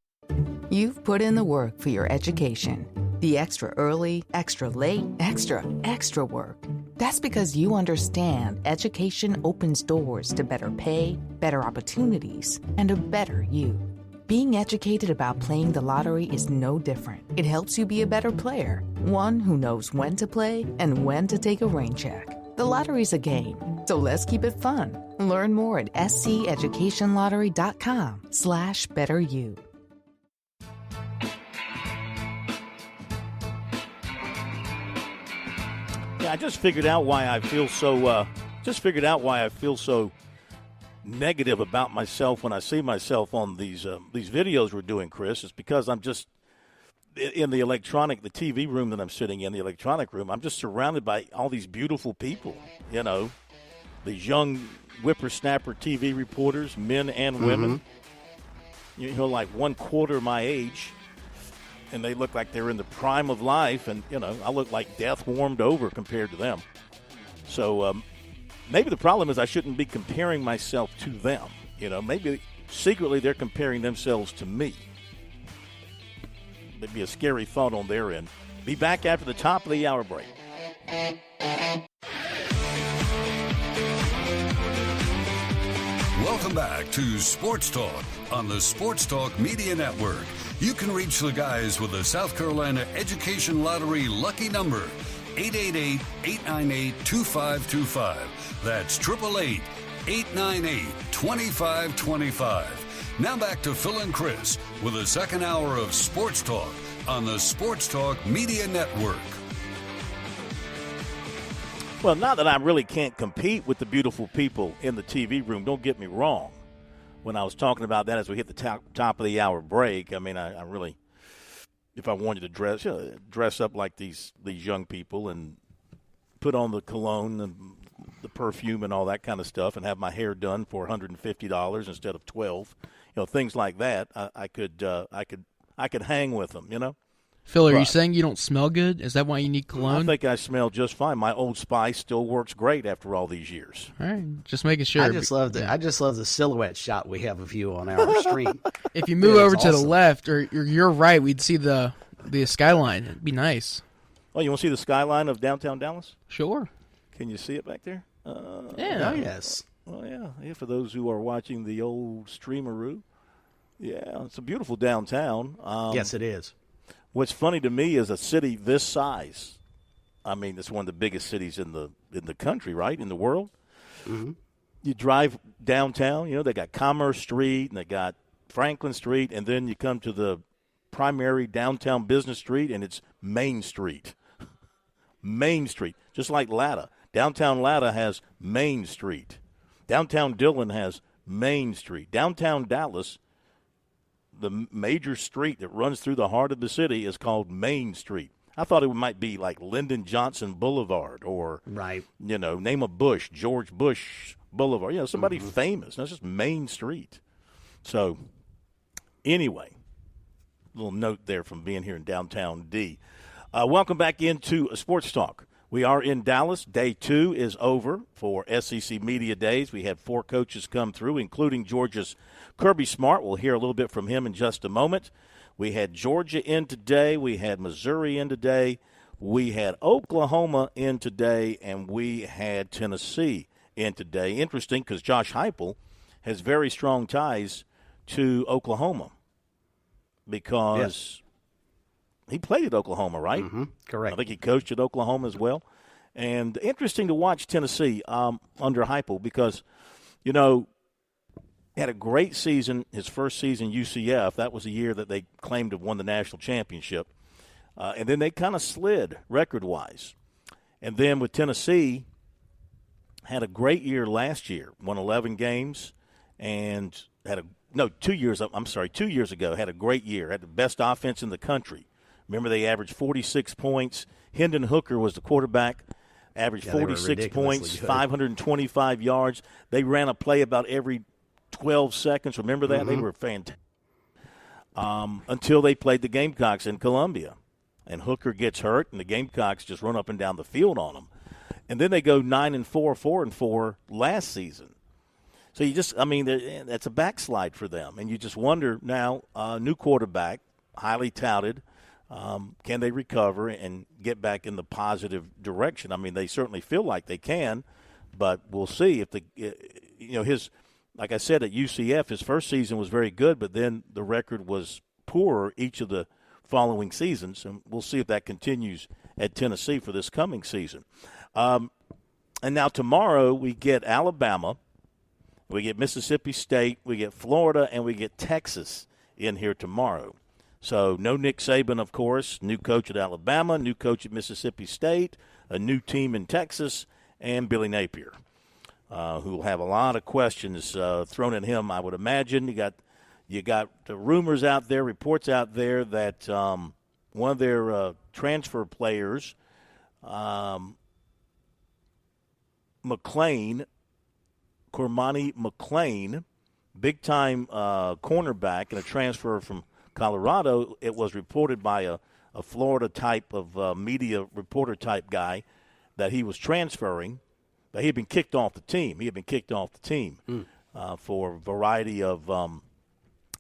You've put in the work for your education. The extra early, extra late, extra work. That's because you understand education opens doors to better pay, better opportunities, and a better you. Being educated about playing the lottery is no different. It helps you be a better player, one who knows when to play and when to take a rain check. The lottery's a game, so let's keep it fun. Learn more at sceducationlottery.com/betteryou. I just figured out why I feel so negative about myself when I see myself on these videos we're doing, Chris. It's because I'm just in the TV room that I'm sitting in, the electronic room, I'm just surrounded by all these beautiful people, these young whippersnapper TV reporters, men and women, like 1/4 my age, and they look like they're in the prime of life, and, I look like death warmed over compared to them. So maybe the problem is I shouldn't be comparing myself to them. Maybe secretly they're comparing themselves to me. It'd be a scary thought on their end. Be back after the top of the hour break. Welcome back to Sports Talk on the Sports Talk Media Network. You can reach the guys with the South Carolina Education Lottery lucky number, 888-898-2525. That's 888-898-2525. Now back to Phil and Chris with the second hour of Sports Talk on the Sports Talk Media Network. Well, not that I really can't compete with the beautiful people in the TV room. Don't get me wrong. When I was talking about that as we hit the top of the hour break, I mean, I really, if I wanted to dress up like these young people and put on the cologne and the perfume and all that kind of stuff and have my hair done for $150 instead of $12, things like that, I could hang with them, Phil, are you saying you don't smell good? Is that why you need cologne? I think I smell just fine. My Old Spice still works great after all these years. All right, just making sure. I just love the silhouette shot we have of you on our stream. If you move over to the left or you're right, we'd see the skyline. It'd be nice. Oh, you want to see the skyline of downtown Dallas? Sure. Can you see it back there? Yeah. Oh, yes. Oh, yeah. For those who are watching the old streameroo. Yeah, it's a beautiful downtown. Yes, it is. What's funny to me is a city this size. I mean, it's one of the biggest cities in the country, right? In the world. Mm-hmm. You drive downtown, they got Commerce Street and they got Franklin Street, and then you come to the primary downtown business street, and it's Main Street. Main Street, just like Latta. Downtown Latta has Main Street. Downtown Dillon has Main Street. Downtown Dallas, the major street that runs through the heart of the city, is called Main Street. I thought it might be like Lyndon Johnson Boulevard or, name a Bush, George Bush Boulevard. Somebody famous. That's just Main Street. So, anyway, little note there from being here in downtown D. Welcome back into Sports Talk. We are in Dallas. Day 2 is over for SEC Media Days. We had 4 coaches come through, including Georgia's Kirby Smart. We'll hear a little bit from him in just a moment. We had Georgia in today. We had Missouri in today. We had Oklahoma in today. And we had Tennessee in today. Interesting, because Josh Heupel has very strong ties to Oklahoma because he played at Oklahoma, right? Mm-hmm. Correct. I think he coached at Oklahoma as well. And interesting to watch Tennessee under Heupel because, he had a great season, his first season UCF. That was the year that they claimed to have won the national championship. And then they kind of slid record-wise. And then with Tennessee, had a great year last year, won 11 games, and 2 years ago, had a great year, had the best offense in the country. Remember, they averaged 46 points. Hendon Hooker was the quarterback, averaged 46 points, 525 yards. They ran a play about every 12 seconds. Remember that? They were fantastic. Until they played the Gamecocks in Columbia. And Hooker gets hurt, and the Gamecocks just run up and down the field on them. And then they go 9-4, 4-4 last season. So that's a backslide for them. And you just wonder now, new quarterback, highly touted, can they recover and get back in the positive direction? I mean, they certainly feel like they can, but we'll see if like I said, at UCF, his first season was very good, but then the record was poorer each of the following seasons, and we'll see if that continues at Tennessee for this coming season. And now tomorrow we get Alabama, we get Mississippi State, we get Florida, and we get Texas in here tomorrow. So no Nick Saban, of course, new coach at Alabama, new coach at Mississippi State, a new team in Texas, and Billy Napier, who will have a lot of questions thrown at him, I would imagine. You got the rumors out there, reports out there that transfer players, Cormani McClain, big-time cornerback and a transfer from Colorado. It was reported by a Florida type of media reporter type guy that he was transferring, but he had been kicked off the team. For a variety of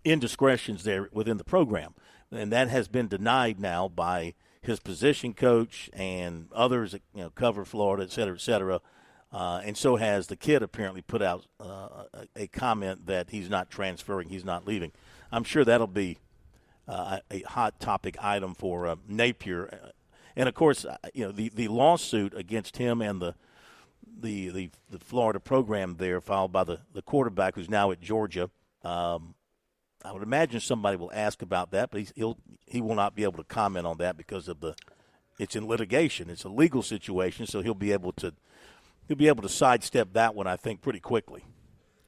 indiscretions there within the program. And that has been denied now by his position coach and others that cover Florida, et cetera, and so has the kid apparently put out a comment that he's not transferring, he's not leaving. I'm sure that'll be a hot topic item for Napier. And, of course, the lawsuit against him and the Florida program there, filed by the quarterback who's now at Georgia. I would imagine somebody will ask about that, but he will not be able to comment on that because of it's in litigation. It's a legal situation, so he'll be able to sidestep that one, I think, pretty quickly.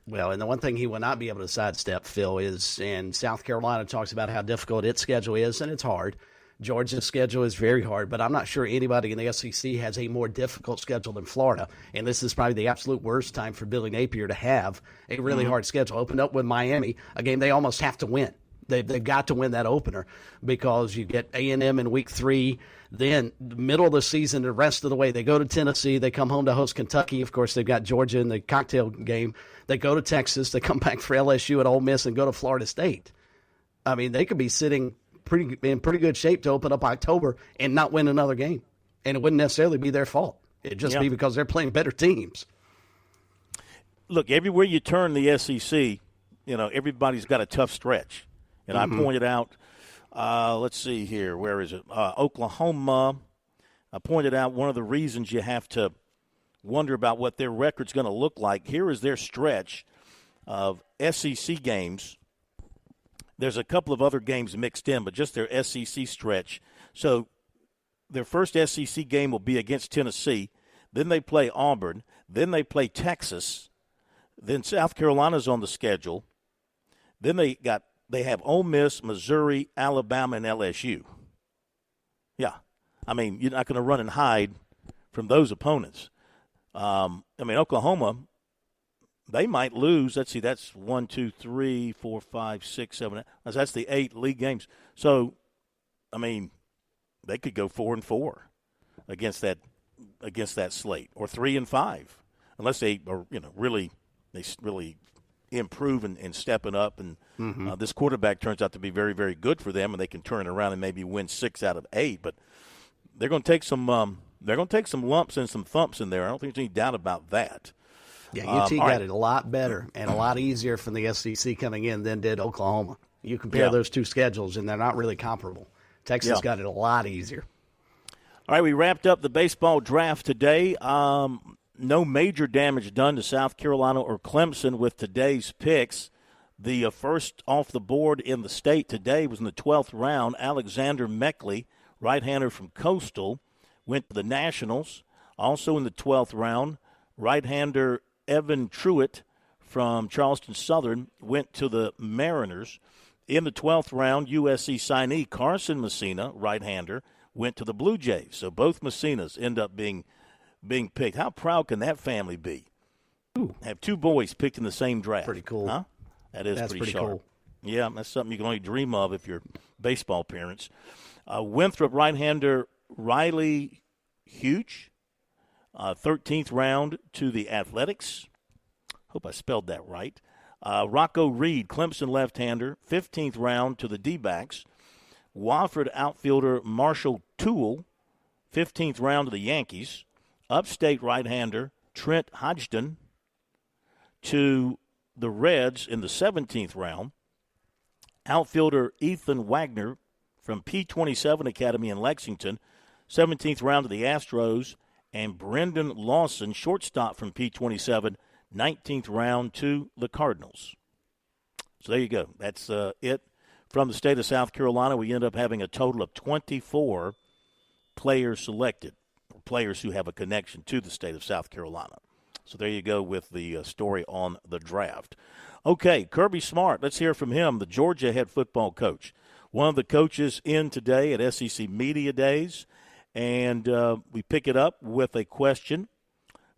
Well, and the one thing he will not be able to sidestep, Phil, is, and South Carolina talks about how difficult its schedule is, and it's hard. Georgia's schedule is very hard, but I'm not sure anybody in the SEC has a more difficult schedule than Florida. And this is probably the absolute worst time for Billy Napier to have a really hard schedule. Opened up with Miami, a game they almost have to win. They've got to win that opener because you get A&M in week 3. Then the middle of the season, the rest of the way, they go to Tennessee. They come home to host Kentucky. Of course, they've got Georgia in the cocktail game. They go to Texas. They come back for LSU at Ole Miss and go to Florida State. I mean, they could be sitting in pretty good shape to open up October and not win another game. And it wouldn't necessarily be their fault. It'd just be because they're playing better teams. Look, everywhere you turn the SEC, everybody's got a tough stretch. And I pointed out, let's see here, where is it? Oklahoma. I pointed out one of the reasons you have to wonder about what their record's going to look like. Here is their stretch of SEC games. There's a couple of other games mixed in, but just their SEC stretch. So their first SEC game will be against Tennessee. Then they play Auburn. Then they play Texas. Then South Carolina's on the schedule. Then they have Ole Miss, Missouri, Alabama, and LSU. Yeah. I mean, you're not going to run and hide from those opponents. Oklahoma, they might lose. Let's see, that's 1, 2, 3, 4, 5, 6, 7. That's the 8 league games. So, they could go 4-4 against that slate, or 3-5, unless they are really improve and stepping up. And this quarterback turns out to be very, very good for them, and they can turn it around and maybe win 6 out of 8. But they're going to take some lumps and some thumps in there. I don't think there's any doubt about that. Yeah, UT got it a lot better and a lot easier from the SEC coming in than did Oklahoma. You compare those two schedules, and they're not really comparable. Texas got it a lot easier. All right, we wrapped up the baseball draft today. No major damage done to South Carolina or Clemson with today's picks. The first off the board in the state today was in the 12th round. Alexander Meckley, right-hander from Coastal, went to the Nationals. Also in the 12th round, right-hander Evan Truitt from Charleston Southern went to the Mariners. In the 12th round, USC signee Carson Messina, right-hander, went to the Blue Jays. So both Messinas end up being picked. How proud can that family be? Ooh. Have 2 boys picked in the same draft. Pretty cool. Huh? That's pretty sharp. Cool. Yeah, that's something you can only dream of if you're baseball parents. Winthrop right-hander Riley Hughes, 13th round to the Athletics. Hope I spelled that right. Rocco Reed, Clemson left-hander, 15th round to the D-backs. Wofford outfielder Marshall Toole, 15th round to the Yankees. Upstate right-hander Trent Hodgson to the Reds in the 17th round. Outfielder Ethan Wagner from P27 Academy in Lexington, 17th round to the Astros. And Brendan Lawson, shortstop from P27, 19th round to the Cardinals. So there you go. That's it from the state of South Carolina. We end up having a total of 24 players selected, players who have a connection to the state of South Carolina. So there you go with the story on the draft. Okay, Kirby Smart, let's hear from him, the Georgia head football coach. one of the coaches in today at SEC Media Days, and we pick it up with a question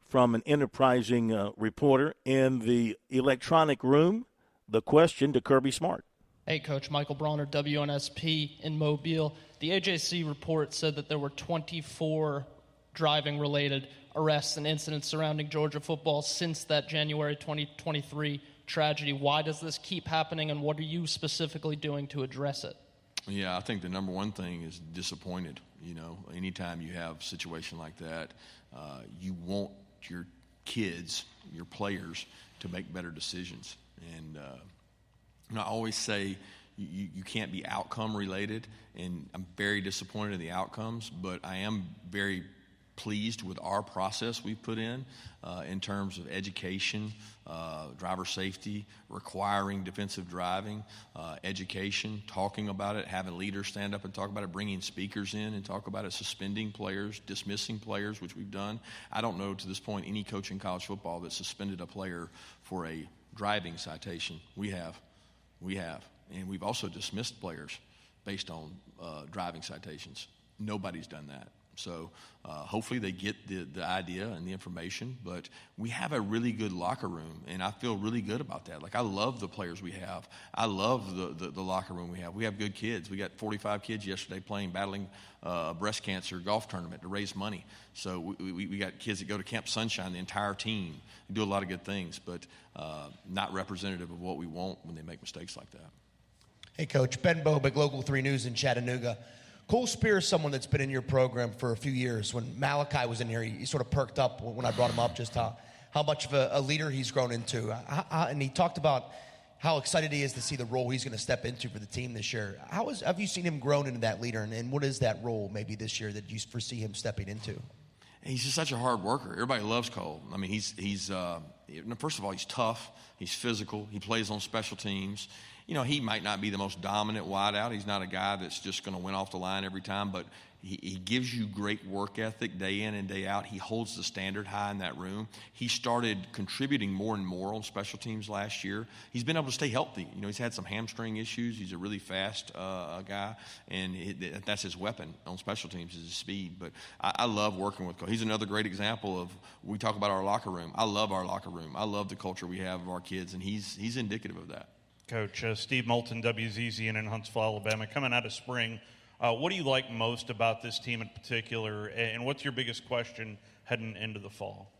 from an enterprising reporter in the electronic room. The question to Kirby Smart. Hey, Coach. Michael Bronner, WNSP in Mobile. The AJC report said that there were 24 driving-related arrests and incidents surrounding Georgia football since that January 2023 tragedy. Why does this keep happening, and what are you specifically doing to address it? Yeah, I think the number one thing is disappointed. You know, anytime you have a situation like that, you want your kids, your players, to make better decisions. And I always say you can't be outcome related, and I'm very disappointed in the outcomes, but I am very pleased with our process we've put in terms of education, driver safety, requiring defensive driving, education, talking about it, having leaders stand up and talk about it, bringing speakers in and talk about it, suspending players, dismissing players, which we've done. I don't know to this point any coach in college football that suspended a player for a driving citation. We have. And we've also dismissed players based on driving citations. Nobody's done that. So hopefully they get the idea and the information. But we have a really good locker room, and I feel really good about that. Like, I love the players we have. I love the locker room we have. We have good kids. We got 45 kids yesterday battling breast cancer golf tournament to raise money. So we got kids that go to Camp Sunshine, the entire team. We do a lot of good things, but not representative of what we want when they make mistakes like that. Hey, Coach. Ben Bobick, Local 3 News in Chattanooga. Cole Spear is someone that's been in your program for a few years. When Malachi was in here, he sort of perked up when I brought him up, just how much of a leader he's grown into. And he talked about how excited he is to see the role he's going to step into for the team this year. Have you seen him grown into that leader, and what is that role maybe this year that you foresee him stepping into? He's just such a hard worker. Everybody loves Cole. I mean, he's first of all, he's tough. He's physical. He plays on special teams. You know, he might not be the most dominant wideout. He's not a guy that's just going to win off the line every time, but he gives you great work ethic day in and day out. He holds the standard high in that room. He started contributing more and more on special teams last year. He's been able to stay healthy. You know, he's had some hamstring issues. He's a really fast guy, and that's his weapon on special teams is his speed. But I love working with Cole. He's another great example of, we talk about our locker room. I love our locker room. I love the culture we have of our kids, and he's indicative of that. Coach, Steve Moulton, WZZN in Huntsville, Alabama. Coming out of spring, what do you like most about this team in particular, and what's your biggest question heading into the fall?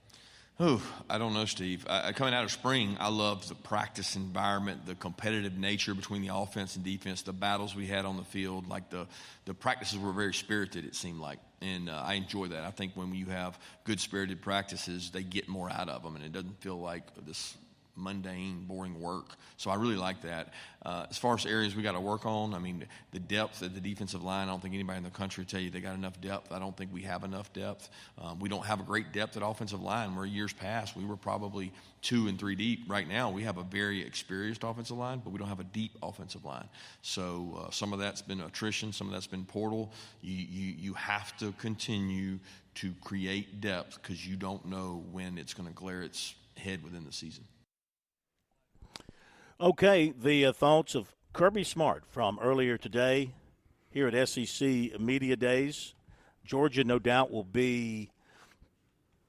I don't know, Steve. Coming out of spring, I loved the practice environment, the competitive nature between the offense and defense, the battles we had on the field. Like the practices were very spirited, it seemed like, and I enjoy that. I think when you have good spirited practices, they get more out of them, and it doesn't feel like this mundane, boring work. So I really like that. As far as areas we got to work on, I mean, the depth of the defensive line, I don't think anybody in the country will tell you they got enough depth. I don't think we have enough depth. We don't have a great depth at offensive line, where years past we were probably 2 and 3 deep. Right now we have a very experienced offensive line, but we don't have a deep offensive line. So some of that's been attrition, some of that's been portal. You have to continue to create depth, because you don't know when it's going to glare its head within the season. Okay, the thoughts of Kirby Smart from earlier today here at SEC Media Days. Georgia, no doubt, will be,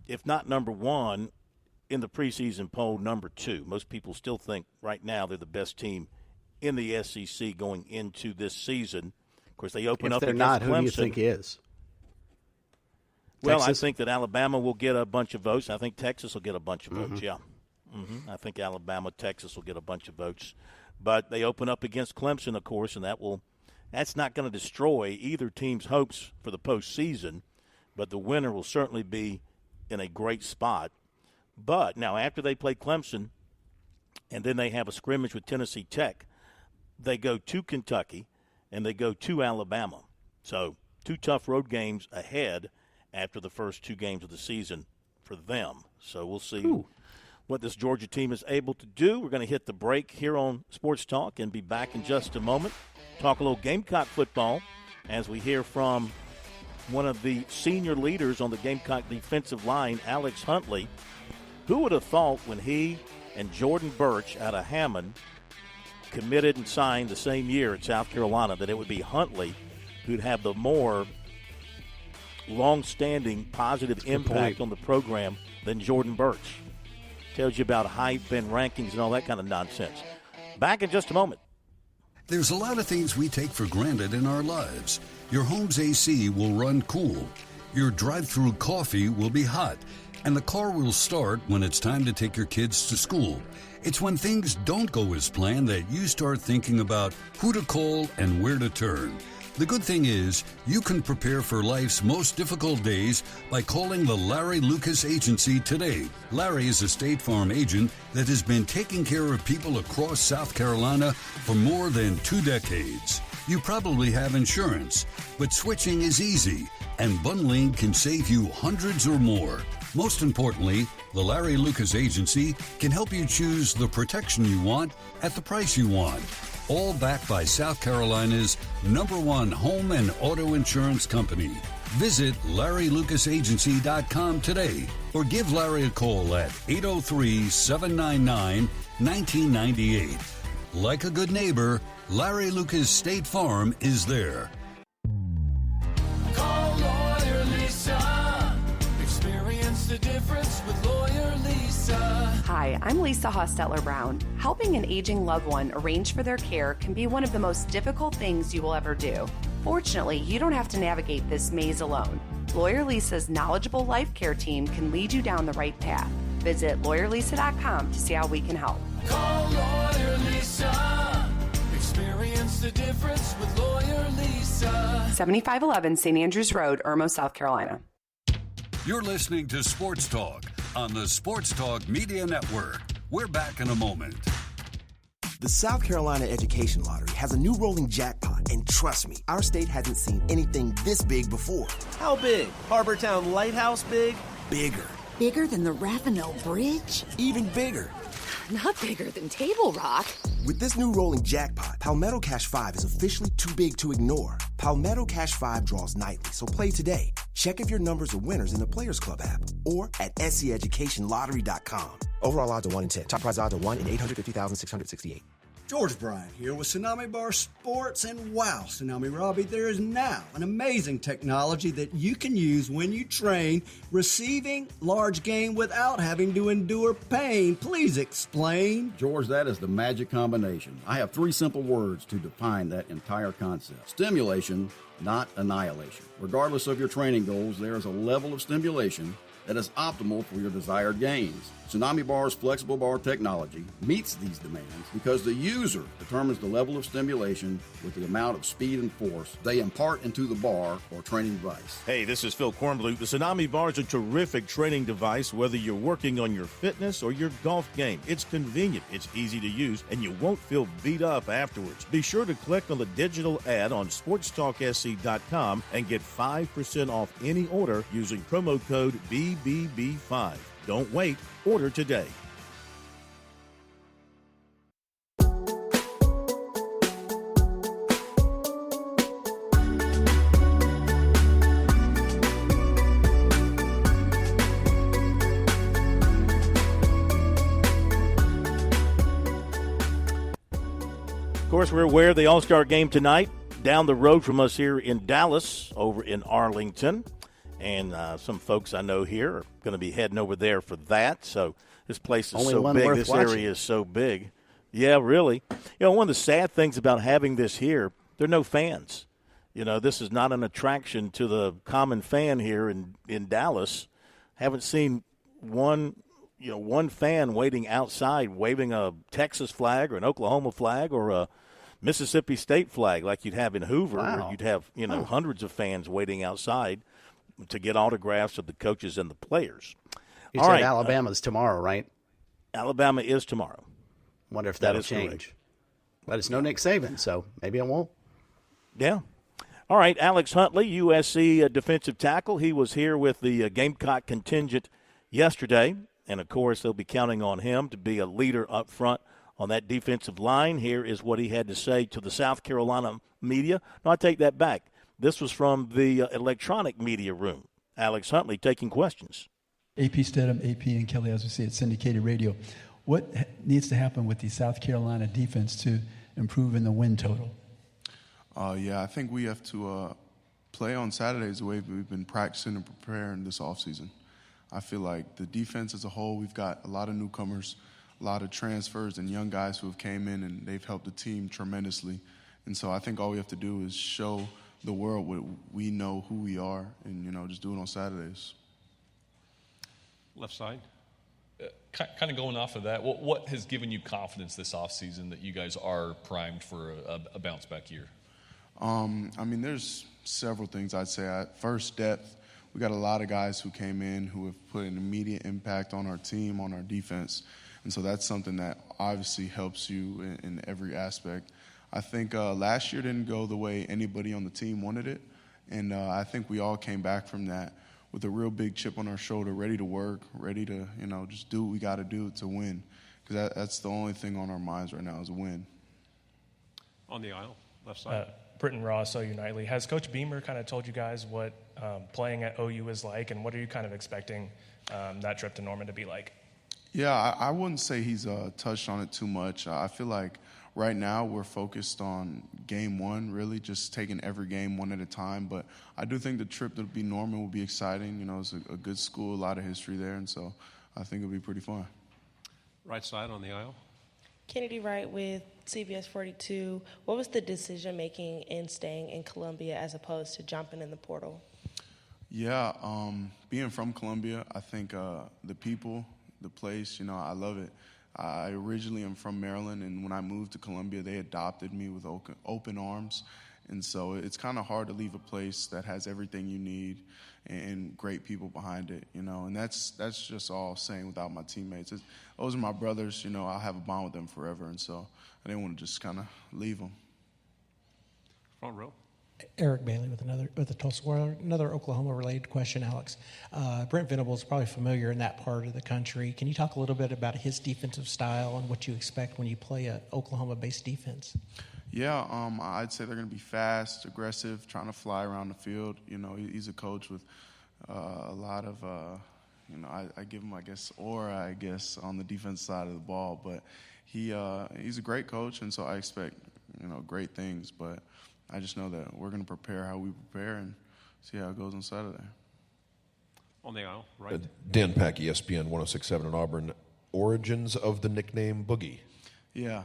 if not number one, in the preseason poll, number 2. Most people still think right now they're the best team in the SEC going into this season. Of course, they open up against Clemson. If they're not, who do you think is? Well, Texas? I think that Alabama will get a bunch of votes. I think Texas will get a bunch of votes, yeah. I think Alabama, Texas will get a bunch of votes. But they open up against Clemson, of course, and that's not going to destroy either team's hopes for the postseason. But the winner will certainly be in a great spot. But now after they play Clemson and then they have a scrimmage with Tennessee Tech, they go to Kentucky and they go to Alabama. So 2 tough road games ahead after the first 2 games of the season for them. So we'll see what this Georgia team is able to do. We're going to hit the break here on Sports Talk and be back in just a moment. Talk a little Gamecock football as we hear from one of the senior leaders on the Gamecock defensive line, Alex Huntley. Who would have thought when he and Jordan Birch out of Hammond committed and signed the same year at South Carolina, that it would be Huntley who'd have the more long-standing positive impact on the program than Jordan Birch. Tells you about hype and rankings and all that kind of nonsense. Back in just a moment. There's a lot of things we take for granted in our lives. Your home's AC will run cool. Your drive-through coffee will be hot. And the car will start when it's time to take your kids to school. It's when things don't go as planned that you start thinking about who to call and where to turn. The good thing is, you can prepare for life's most difficult days by calling the Larry Lucas Agency today. Larry is a State Farm agent that has been taking care of people across South Carolina for more than 2 decades. You probably have insurance, but switching is easy, and bundling can save you hundreds or more. Most importantly, the Larry Lucas Agency can help you choose the protection you want at the price you want. All backed by South Carolina's #1 home and auto insurance company. Visit LarryLucasAgency.com today or give Larry a call at 803-799-1998. Like a good neighbor, Larry Lucas State Farm is there. Call Lawyer Lisa. Experience the difference with Lawyer Lisa. Hi, I'm Lisa Hostetler-Brown. Helping an aging loved one arrange for their care can be one of the most difficult things you will ever do. Fortunately, you don't have to navigate this maze alone. Lawyer Lisa's knowledgeable life care team can lead you down the right path. Visit LawyerLisa.com to see how we can help. Call Lawyer Lisa. Experience the difference with Lawyer Lisa. 7511 St. Andrews Road, Irmo, South Carolina. You're listening to Sports Talk on the Sports Talk Media Network. We're back in a moment. The South Carolina Education Lottery has a new rolling jackpot, and trust me, our state hasn't seen anything this big before. How big? Harbortown Lighthouse big? Bigger. Bigger than the Ravenel Bridge? Even bigger. Not bigger than Table Rock. With this new rolling jackpot, Palmetto Cash 5 is officially too big to ignore. Palmetto Cash 5 draws nightly, so play today. Check if your numbers are winners in the Players Club app or at seeducationlottery.com. Overall odds are 1 in 10. Top prize odds are 1 in 850,668. George Bryant here with Tsunami Bar Sports, and wow, Tsunami Robbie, there is now an amazing technology that you can use when you train receiving large game without having to endure pain. Please explain. George, that is the magic combination. I have 3 simple words to define that entire concept. Stimulation, not annihilation. Regardless of your training goals, there is a level of stimulation that is optimal for your desired gains. Tsunami Bar's flexible bar technology meets these demands because the user determines the level of stimulation with the amount of speed and force they impart into the bar or training device. Hey, this is Phil Kornblut. The Tsunami Bar is a terrific training device, whether you're working on your fitness or your golf game. It's convenient, it's easy to use, and you won't feel beat up afterwards. Be sure to click on the digital ad on SportsTalkSC.com and get 5% off any order using promo code BBB5. Don't wait. Order today. Of course, we're aware of the All-Star game tonight down the road from us here in Dallas, over in Arlington. And some folks I know here are going to be heading over there for that. So this place is Only so one big. worth This watching. area is so big. Yeah, really. You know, one of the sad things about having this here, there are no fans. You know, this is not an attraction to the common fan here in Dallas. Haven't seen one fan waiting outside waving a Texas flag or an Oklahoma flag or a Mississippi State flag like you'd have in Hoover, where you'd have, hundreds of fans waiting outside to get autographs of the coaches and the players. You All said right. Alabama's tomorrow, right? Alabama is tomorrow. Wonder if That that'll is change. correct. But it's no Nick Saban, so maybe it won't. Yeah. All right, Alex Huntley, USC defensive tackle. He was here with the Gamecock contingent yesterday, and, of course, they'll be counting on him to be a leader up front on that defensive line. Here is what he had to say to the South Carolina media. No, I take that back. This was from the electronic media room. Alex Huntley taking questions. AP Stedham, AP and Kelly, as we say, it's syndicated radio. What needs to happen with the South Carolina defense to improve in the win total? Yeah, I think we have to play on Saturdays the way we've been practicing and preparing this offseason. I feel like the defense as a whole, we've got a lot of newcomers, a lot of transfers and young guys who have came in and they've helped the team tremendously. And so I think all we have to do is show the world what we know who we are and, just do it on Saturdays. Left side. Kind of going off of that, what has given you confidence this offseason that you guys are primed for a bounce-back year? There's several things I'd say. First, depth. We got a lot of guys who came in who have put an immediate impact on our team, on our defense. And so that's something that obviously helps you in every aspect. I think last year didn't go the way anybody on the team wanted it. And I think we all came back from that with a real big chip on our shoulder, ready to work, ready to, just do what we got to do to win. Because that's the only thing on our minds right now is a win. On the aisle, left side. Britton Ross, OU Nightly. Has Coach Beamer kind of told you guys what playing at OU is like, and what are you kind of expecting that trip to Norman to be like? Yeah, I wouldn't say he's touched on it too much. I feel like right now we're focused on game one, really, just taking every game one at a time. But I do think the trip to be Norman will be exciting. It's a good school, a lot of history there, and so I think it'll be pretty fun. Right side on the aisle. Kennedy Wright with CBS 42. What was the decision-making in staying in Columbia as opposed to jumping in the portal? Yeah, being from Columbia, I think the people, the place, I love it. I originally am from Maryland, and when I moved to Columbia, they adopted me with open arms. And so it's kind of hard to leave a place that has everything you need and great people behind it, And that's just all saying without my teammates. Those are my brothers, I'll have a bond with them forever. And so I didn't want to just kind of leave them. Front row. Eric Bailey with the Tulsa Warrior. Another Oklahoma-related question, Alex. Brent Venables is probably familiar in that part of the country. Can you talk a little bit about his defensive style and what you expect when you play an Oklahoma-based defense? Yeah, I'd say they're going to be fast, aggressive, trying to fly around the field. He's a coach with a lot of, I give him, aura, on the defense side of the ball. But he's a great coach, and so I expect, great things. But I just know that we're going to prepare how we prepare and see how it goes on Saturday. On the aisle, right. Dan Pack, ESPN 106.7 in Auburn. Origins of the nickname Boogie. Yeah.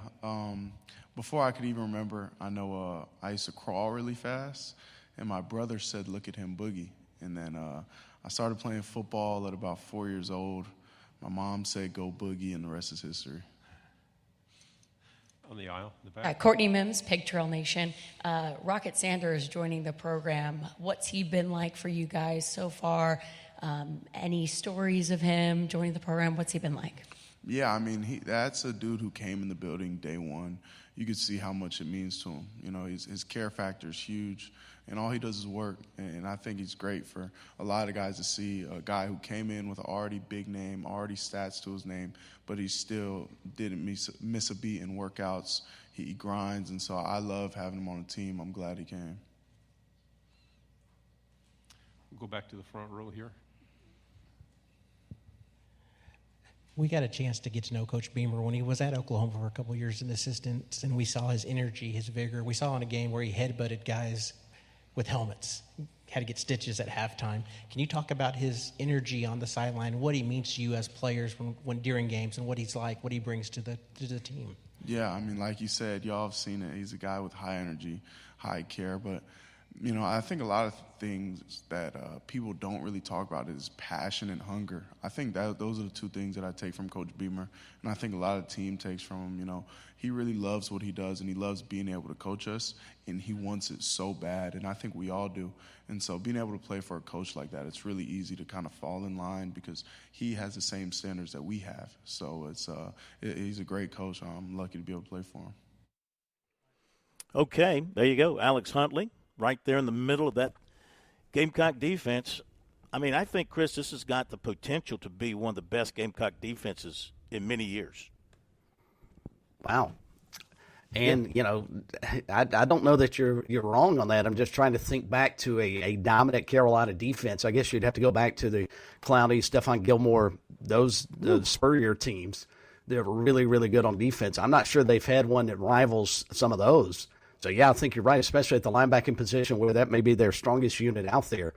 Before I could even remember, I know I used to crawl really fast, and my brother said, "Look at him, Boogie." And then I started playing football at about 4 years old. My mom said, "Go Boogie," and the rest is history. On the aisle, in the back. Courtney Mims, Pig Trail Nation. Rocket Sanders joining the program. What's he been like for you guys so far? Any stories of him joining the program? What's he been like? Yeah, that's a dude who came in the building day one. You could see how much it means to him. His care factor is huge, and all he does is work. And I think he's great for a lot of guys to see a guy who came in with an already big name, already stats to his name, but he still didn't miss a beat in workouts. He grinds, and so I love having him on the team. I'm glad he came. We'll go back to the front row here. We got a chance to get to know Coach Beamer when he was at Oklahoma for a couple of years as an assistant, and we saw his energy, his vigor. We saw in a game where he headbutted guys with helmets, had to get stitches at halftime. Can you talk about his energy on the sideline, what he means to you as players when during games, and what he's like, what he brings to the team? Yeah, like you said, y'all have seen it. He's a guy with high energy, high care, but I think a lot of things that people don't really talk about is passion and hunger. I think those are the two things that I take from Coach Beamer, and I think a lot of the team takes from him. He really loves what he does, and he loves being able to coach us, and he wants it so bad, and I think we all do. And so being able to play for a coach like that, it's really easy to kind of fall in line because he has the same standards that we have. So he's a great coach. I'm lucky to be able to play for him. Okay, there you go. Alex Huntley, right there in the middle of that Gamecock defense. I think, Chris, this has got the potential to be one of the best Gamecock defenses in many years. Wow. And, I don't know that you're wrong on that. I'm just trying to think back to a dominant Carolina defense. I guess you'd have to go back to the Clowney, Stephon Gilmore, the Spurrier teams. They're really, really good on defense. I'm not sure they've had one that rivals some of those. So, yeah, I think you're right, especially at the linebacking position where that may be their strongest unit out there.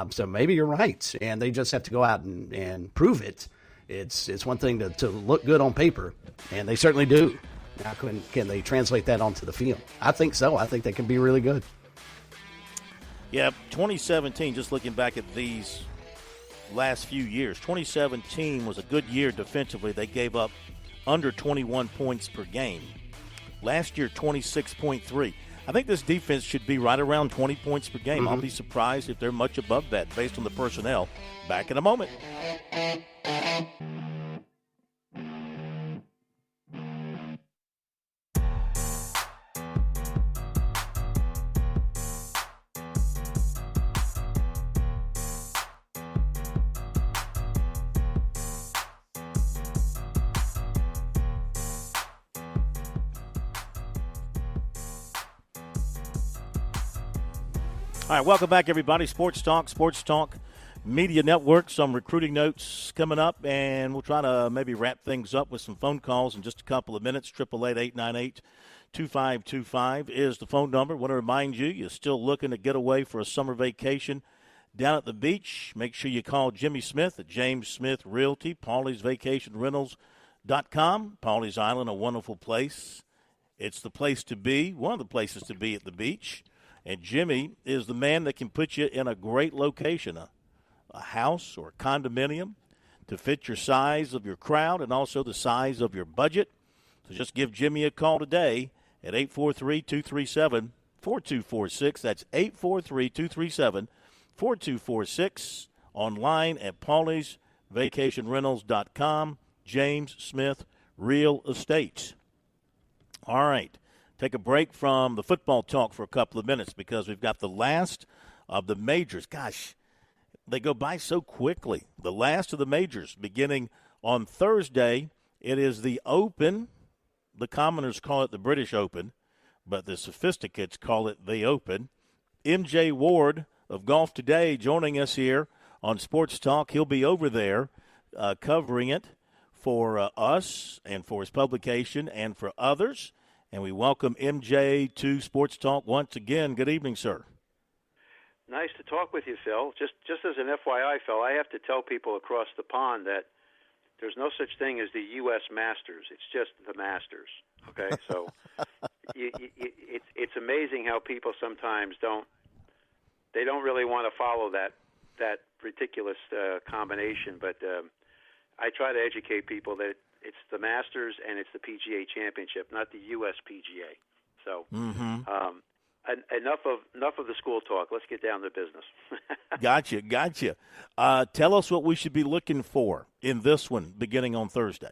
So maybe you're right, and they just have to go out and prove it. It's one thing to look good on paper, and they certainly do. Now, can they translate that onto the field? I think so. I think they can be really good. Yeah, 2017, just looking back at these last few years, 2017 was a good year defensively. They gave up under 21 points per game. Last year, 26.3. I think this defense should be right around 20 points per game. I'll be surprised if they're much above that based on the personnel. Back in a moment. All right, welcome back, everybody. Sports Talk Media Network. Some recruiting notes coming up, and we'll try to maybe wrap things up with some phone calls in just a couple of minutes. 888-898-2525 is the phone number. I want to remind you, you're still looking to get away for a summer vacation down at the beach. Make sure you call Jimmy Smith at James Smith Realty, Paulie'sVacationRentals.com. Pawleys Island, a wonderful place. It's the place to be, one of the places to be at the beach. And Jimmy is the man that can put you in a great location, a house or a condominium to fit your size of your crowd and also the size of your budget. So just give Jimmy a call today at 843-237-4246. That's 843-237-4246. Online at Paulie'sVacationRentals.com. James Smith Real Estate. All right. Take a break from the football talk for a couple of minutes because we've got the last of the majors. Gosh, they go by so quickly. The last of the majors beginning on Thursday. It is the Open. The commoners call it the British Open, but the sophisticates call it the Open. MJ Ward of Golf Today joining us here on Sports Talk. He'll be over there covering it for us and for his publication and for others. And we welcome MJ to Sports Talk once again. Good evening, sir. Nice to talk with you, Phil. Just as an FYI, Phil, I have to tell people across the pond that there's no such thing as the U.S. Masters. It's just the Masters. Okay, so it's amazing how people sometimes don't really want to follow that ridiculous combination. But I try to educate people that it's the Masters and it's the PGA Championship, not the U.S. PGA. So enough of the school talk. Let's get down to business. Gotcha. Tell us what we should be looking for in this one beginning on Thursday.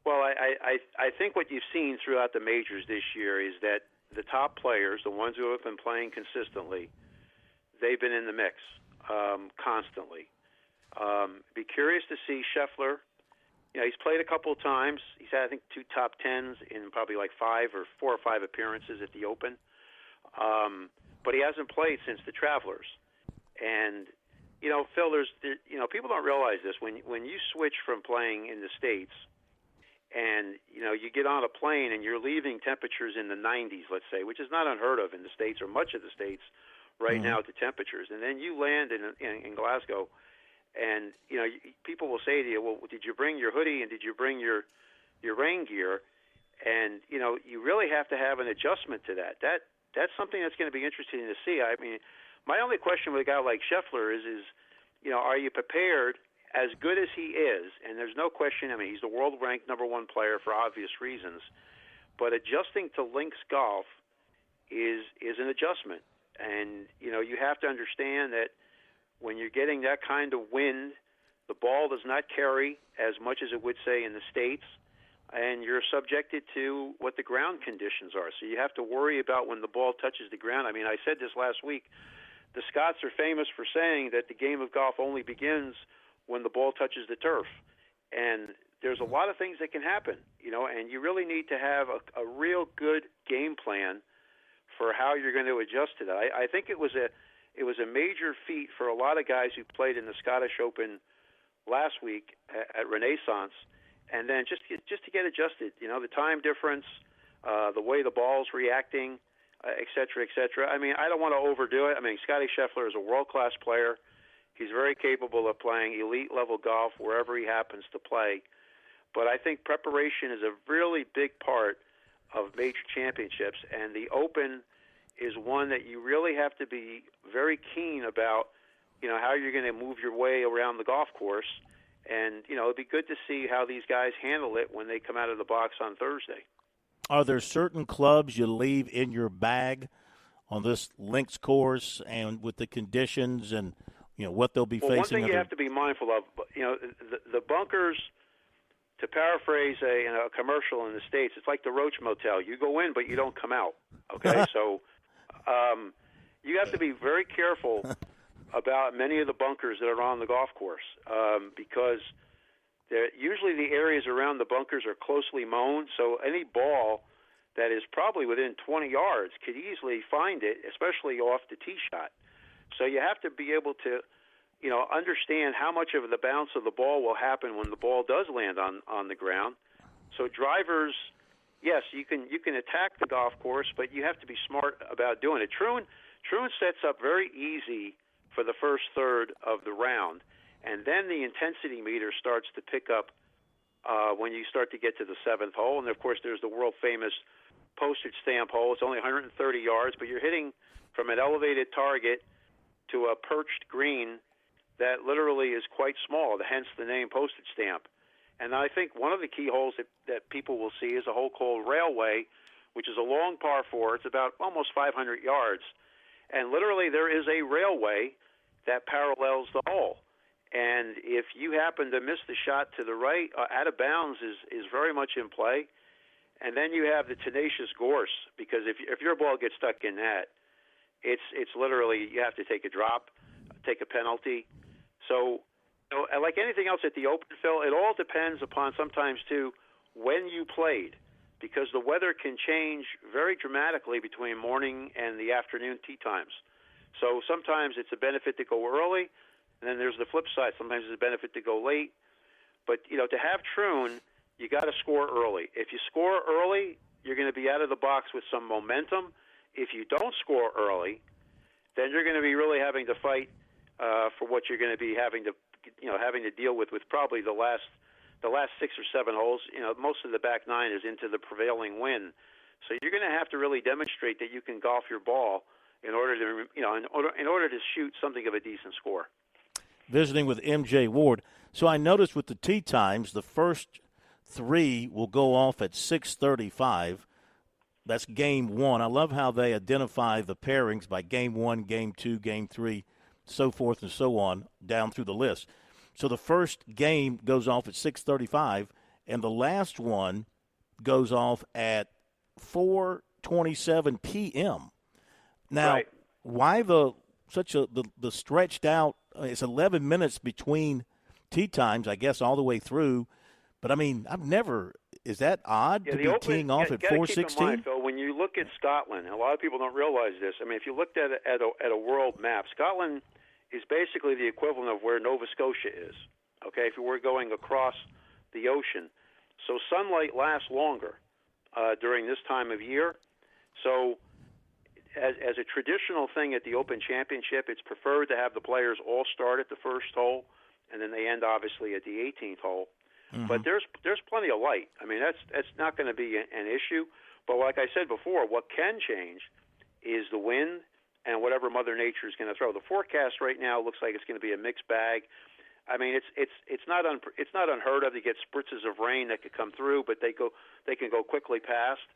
Well, I think what you've seen throughout the majors this year is that the top players, the ones who have been playing consistently, they've been in the mix constantly. Be curious to see Scheffler. You know, he's played a couple of times. He's had, I think, 2 top 10s in probably like 4 or 5 appearances at the Open. But he hasn't played since the Travelers. And, you know, Phil, people don't realize this. When you switch from playing in the States and, you know, you get on a plane and you're leaving temperatures in the 90s, let's say, which is not unheard of in the States or much of the States right now at the temperatures. And then you land in Glasgow. And, you know, people will say to you, well, did you bring your hoodie and did you bring your rain gear? And, you know, you really have to have an adjustment to that. That's something that's going to be interesting to see. I mean, my only question with a guy like Scheffler is, you know, are you prepared as good as he is? And there's no question. I mean, he's the world-ranked number 1 player for obvious reasons. But adjusting to links golf is an adjustment. And, you know, you have to understand that when you're getting that kind of wind, the ball does not carry as much as it would, say, in the States, and you're subjected to what the ground conditions are. So you have to worry about when the ball touches the ground. I mean, I said this last week. The Scots are famous for saying that the game of golf only begins when the ball touches the turf. And there's a lot of things that can happen, you know, and you really need to have a real good game plan for how you're going to adjust to that. I think it was a major feat for a lot of guys who played in the Scottish Open last week at Renaissance, and then just to get adjusted. The time difference, the way the ball's reacting, et cetera, et cetera. I mean, I don't want to overdo it. I mean, Scotty Scheffler is a world-class player. He's very capable of playing elite-level golf wherever he happens to play. But I think preparation is a really big part of major championships, and the Open is one that you really have to be very keen about, how you're going to move your way around the golf course. And, it'd be good to see how these guys handle it when they come out of the box on Thursday. Are there certain clubs you leave in your bag on this links course and with the conditions and, what they'll be facing? One thing you have to be mindful of, the bunkers, to paraphrase a commercial in the States, it's like the Roach Motel. You go in, but you don't come out, okay? So you have to be very careful about many of the bunkers that are on the golf course because usually the areas around the bunkers are closely mown, so any ball that is probably within 20 yards could easily find it, especially off the tee shot. So you have to be able to, understand how much of the bounce of the ball will happen when the ball does land on the ground. So drivers, yes, you can attack the golf course, but you have to be smart about doing it. Troon sets up very easy for the first third of the round, and then the intensity meter starts to pick up when you start to get to the seventh hole. And, of course, there's the world-famous postage stamp hole. It's only 130 yards, but you're hitting from an elevated target to a perched green that literally is quite small, hence the name postage stamp. And I think one of the key holes that people will see is a hole called Railway, which is a long par 4. It's about almost 500 yards. And literally there is a railway that parallels the hole. And if you happen to miss the shot to the right, out of bounds is very much in play. And then you have the tenacious gorse, because if your ball gets stuck in that, it's literally you have to take a drop, take a penalty. So, like anything else at the Open, Phil, it all depends upon sometimes, too, when you played, because the weather can change very dramatically between morning and the afternoon tee times. So sometimes it's a benefit to go early, and then there's the flip side. Sometimes it's a benefit to go late. But, to have Troon, you got to score early. If you score early, you're going to be out of the box with some momentum. If you don't score early, then you're going to be really having to fight for what you're going to be having to deal with probably the last 6 or 7 holes. Most of the back 9 is into the prevailing wind. So you're going to have to really demonstrate that you can golf your ball in order to shoot something of a decent score. Visiting with MJ Ward. So I noticed with the tee times, the first 3 will go off at 6:35. That's game 1. I love how they identify the pairings by game 1, game 2, game 3, so forth and so on, down through the list. So the first game goes off at 6:35, and the last one goes off at 4:27 p.m. Now, right. Why the stretched out? It's 11 minutes between tee times, I guess, all the way through. But I mean, is that odd to be teeing off at 4:16? Keep in mind, Phil, when you look at Scotland, and a lot of people don't realize this. I mean, if you looked at a world map, Scotland is basically the equivalent of where Nova Scotia is. Okay, if you were going across the ocean, so sunlight lasts longer during this time of year. So, as a traditional thing at the Open Championship, it's preferred to have the players all start at the first hole, and then they end obviously at the 18th hole. Mm-hmm. But there's plenty of light. I mean, that's not going to be an issue. But like I said before, what can change is the wind and whatever Mother Nature is going to throw. The forecast right now looks like it's going to be a mixed bag. I mean, it's not unheard of to get spritzes of rain that could come through, but they can go quickly past.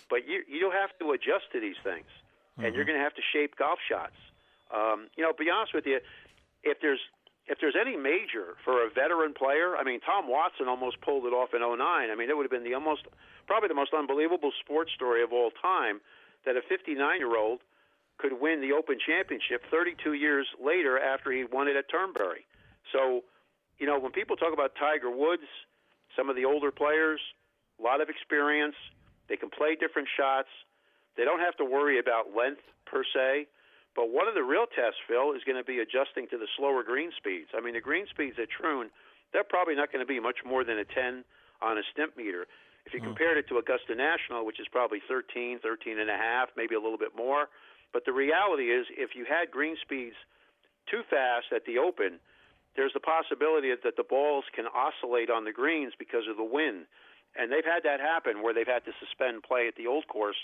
But you have to adjust to these things, and you're going to have to shape golf shots. Be honest with you, if there's any major for a veteran player, I mean, Tom Watson almost pulled it off in 2009. I mean, it would have been probably the most unbelievable sports story of all time that a 59-year-old could win the Open Championship 32 years later after he won it at Turnberry. So, when people talk about Tiger Woods, some of the older players, a lot of experience, they can play different shots. They don't have to worry about length per se. But one of the real tests, Phil, is going to be adjusting to the slower green speeds. I mean, the green speeds at Troon, they're probably not going to be much more than a 10, on a stimp meter. If you compared it to Augusta National, which is probably 13 and a half, maybe a little bit more. But the reality is, if you had green speeds too fast at the Open, there's the possibility that the balls can oscillate on the greens because of the wind. And they've had that happen where they've had to suspend play at the old course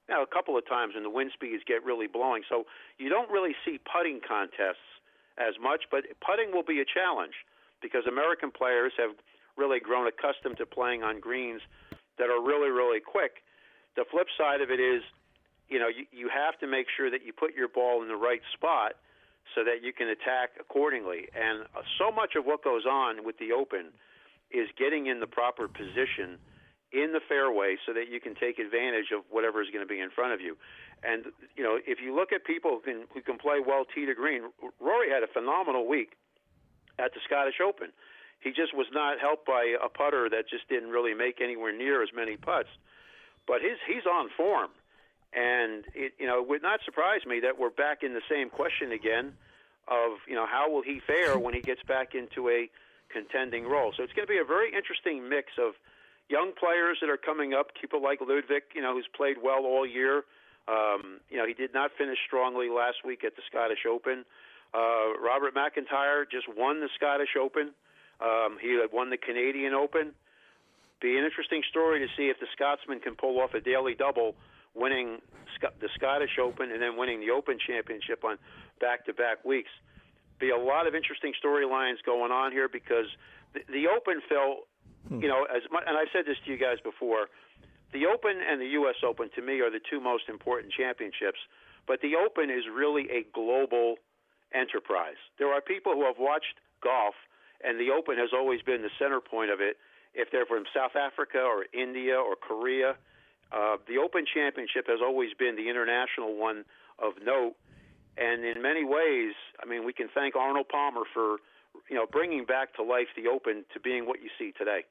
a couple of times when the wind speeds get really blowing. So you don't really see putting contests as much, but putting will be a challenge because American players have really grown accustomed to playing on greens that are really, really quick. The flip side of it is, you have to make sure that you put your ball in the right spot so that you can attack accordingly. And so much of what goes on with the Open is getting in the proper position in the fairway so that you can take advantage of whatever is going to be in front of you. And, if you look at people who can play well tee to green, Rory had a phenomenal week at the Scottish Open. He just was not helped by a putter that just didn't really make anywhere near as many putts. But he's on form. And it would not surprise me that we're back in the same question again of, how will he fare when he gets back into a contending role. So it's going to be a very interesting mix of young players that are coming up, people like Ludwig, who's played well all year. He did not finish strongly last week at the Scottish Open. Robert McIntyre just won the Scottish Open. He had won the Canadian Open. Be an interesting story to see if the Scotsman can pull off a daily double, winning the Scottish Open and then winning the Open Championship on back-to-back weeks. Be a lot of interesting storylines going on here because the Open, Phil, and I've said this to you guys before, the Open and the U.S. Open, to me, are the two most important championships. But the Open is really a global enterprise. There are people who have watched golf, and the Open has always been the center point of it. If they're from South Africa or India or Korea, the Open Championship has always been the international one of note. And in many ways, we can thank Arnold Palmer for, bringing back to life the Open to being what you see today.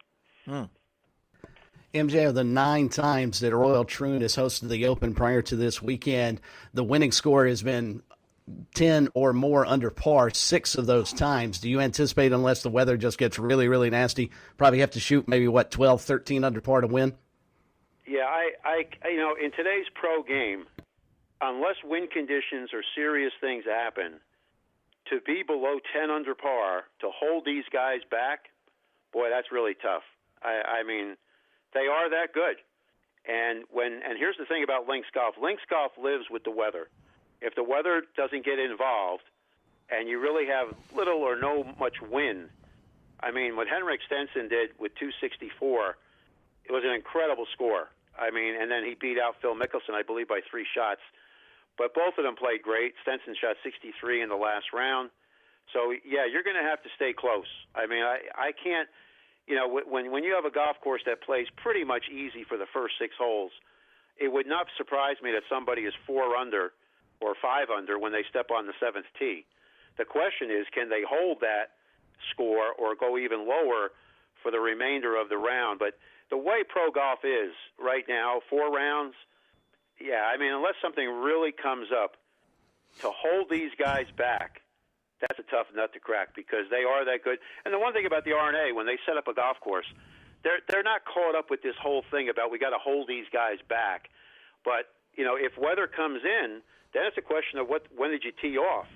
MJ, of the 9 times that Royal Troon has hosted the Open prior to this weekend, the winning score has been 10 or more under par 6 of those times. Do you anticipate, unless the weather just gets really, really nasty, probably have to shoot maybe, 12, 13 under par to win? Yeah, I in today's pro game, unless wind conditions or serious things happen, to be below 10 under par, to hold these guys back, boy, that's really tough. They are that good. And here's the thing about links golf. Links golf lives with the weather. If the weather doesn't get involved and you really have little or no much wind, what Henrik Stenson did with 264, it was an incredible score. And then he beat out Phil Mickelson, I believe, by 3 shots. But both of them played great. Stenson shot 63 in the last round. So, yeah, you're going to have to stay close. I can't, when you have a golf course that plays pretty much easy for the first 6 holes, it would not surprise me that somebody is 4 under or 5 under when they step on the 7th tee. The question is, can they hold that score or go even lower for the remainder of the round? But the way pro golf is right now, 4 rounds, yeah, unless something really comes up, to hold these guys back, that's a tough nut to crack because they are that good. And the one thing about the R&A, when they set up a golf course, they're not caught up with this whole thing about we got to hold these guys back. But, if weather comes in, then it's a question of when did you tee off?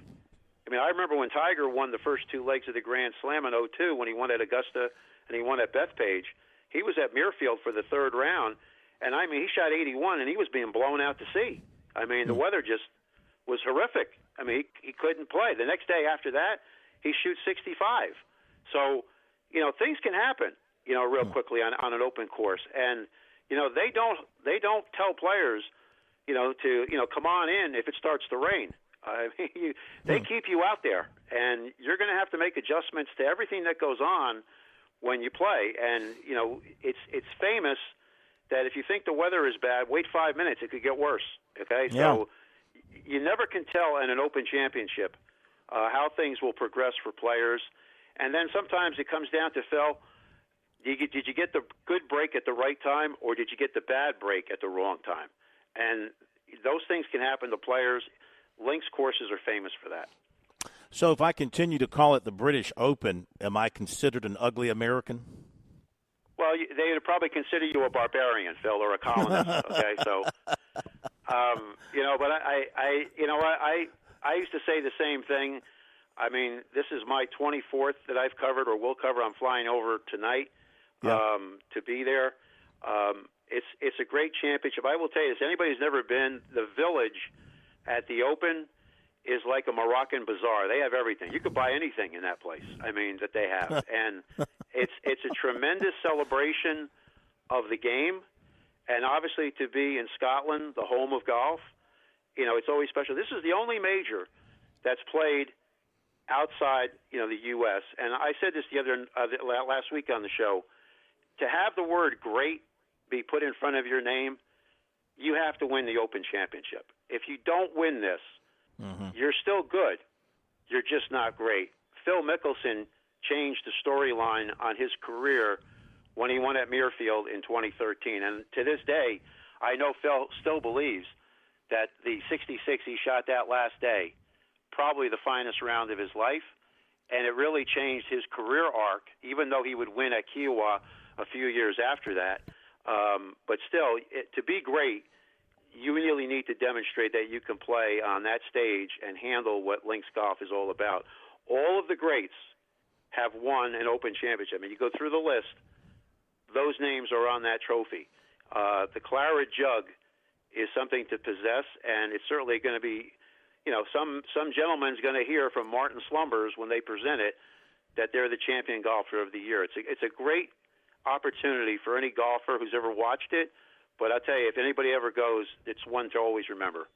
I remember when Tiger won the first 2 legs of the Grand Slam in 2002 when he won at Augusta and he won at Bethpage. He was at Muirfield for the 3rd round, and he shot 81 and he was being blown out to sea. The weather just was horrific. He couldn't play. The next day after that, he shoots 65. So, things can happen, real quickly on an open course. And, they don't tell players, to come on in if it starts to rain. They keep you out there, and you're going to have to make adjustments to everything that goes on when you play. And, it's famous that if you think the weather is bad, wait 5 minutes. It could get worse, okay? Yeah. So you never can tell in an Open Championship how things will progress for players. And then sometimes it comes down to, Phil, did you get the good break at the right time or did you get the bad break at the wrong time? And those things can happen to players. Links courses are famous for that. So if I continue to call it the British Open, am I considered an ugly American? Well, Well, they would probably consider you a barbarian, Phil, or a colonist. Okay, so but I used to say the same thing. I mean, this is my 24th that I've covered or will cover. I'm flying over tonight to be there. It's a great championship. I will tell you this: anybody who's never been, the Village at the Open is like a Moroccan bazaar. They have everything. You could buy anything in that place. I mean, that they have, and it's a tremendous celebration of the game, and obviously to be in Scotland, the home of golf, it's always special. This is the only major that's played outside, the U.S. And I said this last week on the show. To have the word "great" be put in front of your name, you have to win the Open Championship. If you don't win this, you're still good. You're just not great. Phil Mickelson changed the storyline on his career when he won at Muirfield in 2013. And to this day, I know Phil still believes that the 66 he shot that last day, probably the finest round of his life, and it really changed his career arc, even though he would win at Kiowa a few years after that. But still, to be great, you really need to demonstrate that you can play on that stage and handle what links golf is all about. All of the greats have won an Open Championship. I mean, you go through the list, those names are on that trophy. The Claret Jug is something to possess, and it's certainly going to be, some gentleman's going to hear from Martin Slumbers when they present it that they're the champion golfer of the year. It's a great opportunity for any golfer who's ever watched it. But I'll tell you, if anybody ever goes, it's one to always remember.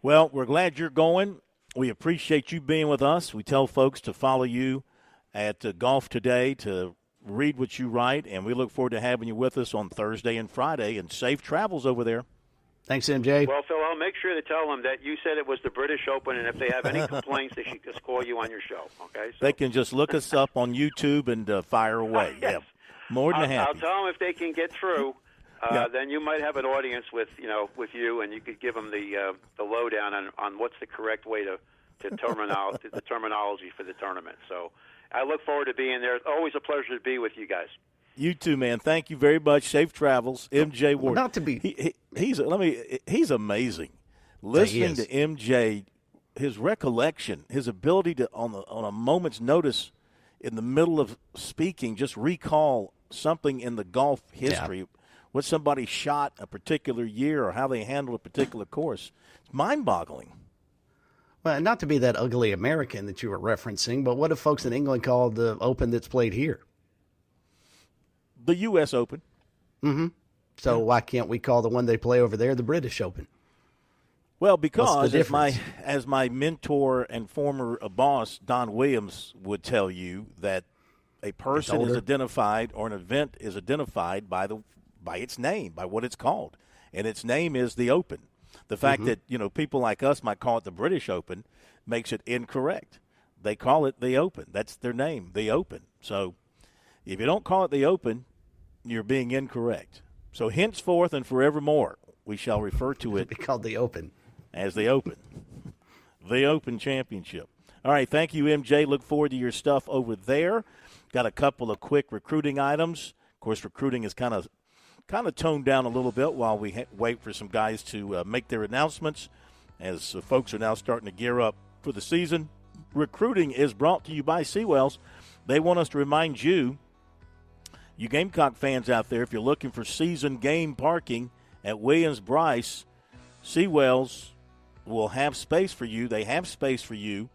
Well, we're glad you're going. We appreciate you being with us. We tell folks to follow you at Golf Today, to read what you write, and we look forward to having you with us on Thursday and Friday, and safe travels over there. Thanks, MJ. Well, Phil, I'll make sure to tell them that you said it was the British Open, and if they have any complaints, they should just call you on your show, okay? So. They can just look us up on YouTube and fire away. Yes. Yeah, more than happy. I'll tell them if they can get through. Then you might have an audience with you, and you could give them the lowdown on what's the correct way to the terminology for the tournament. So I look forward to being there. Always a pleasure to be with you guys. You too, man. Thank you very much. Safe travels, MJ Ward. Not to be. He's amazing. Listening to MJ, his recollection, his ability to on a moment's notice, in the middle of speaking, just recall something in the golf history. Yeah. What somebody shot a particular year or how they handled a particular course. It's mind-boggling. Well, not to be that ugly American that you were referencing, but what do folks in England call the Open that's played here? The U.S. Open. Mm-hmm. So why can't we call the one they play over there the British Open? Well, because as my mentor and former boss, Don Williams, would tell you, that a person is identified or an event is identified by its name, by what it's called. And its name is the Open. The fact that, people like us might call it the British Open makes it incorrect. They call it the Open. That's their name, the Open. So if you don't call it the Open, you're being incorrect. So henceforth and forevermore, we shall refer to it. Be called the Open. As the Open. The Open Championship. All right, thank you, MJ. Look forward to your stuff over there. Got a couple of quick recruiting items. Of course, recruiting is kind of toned down a little bit while we wait for some guys to make their announcements, as folks are now starting to gear up for the season. Recruiting is brought to you by Seawells. They want us to remind you Gamecock fans out there, if you're looking for season game parking at Williams-Brice, Seawells will have space for you. They have space for you,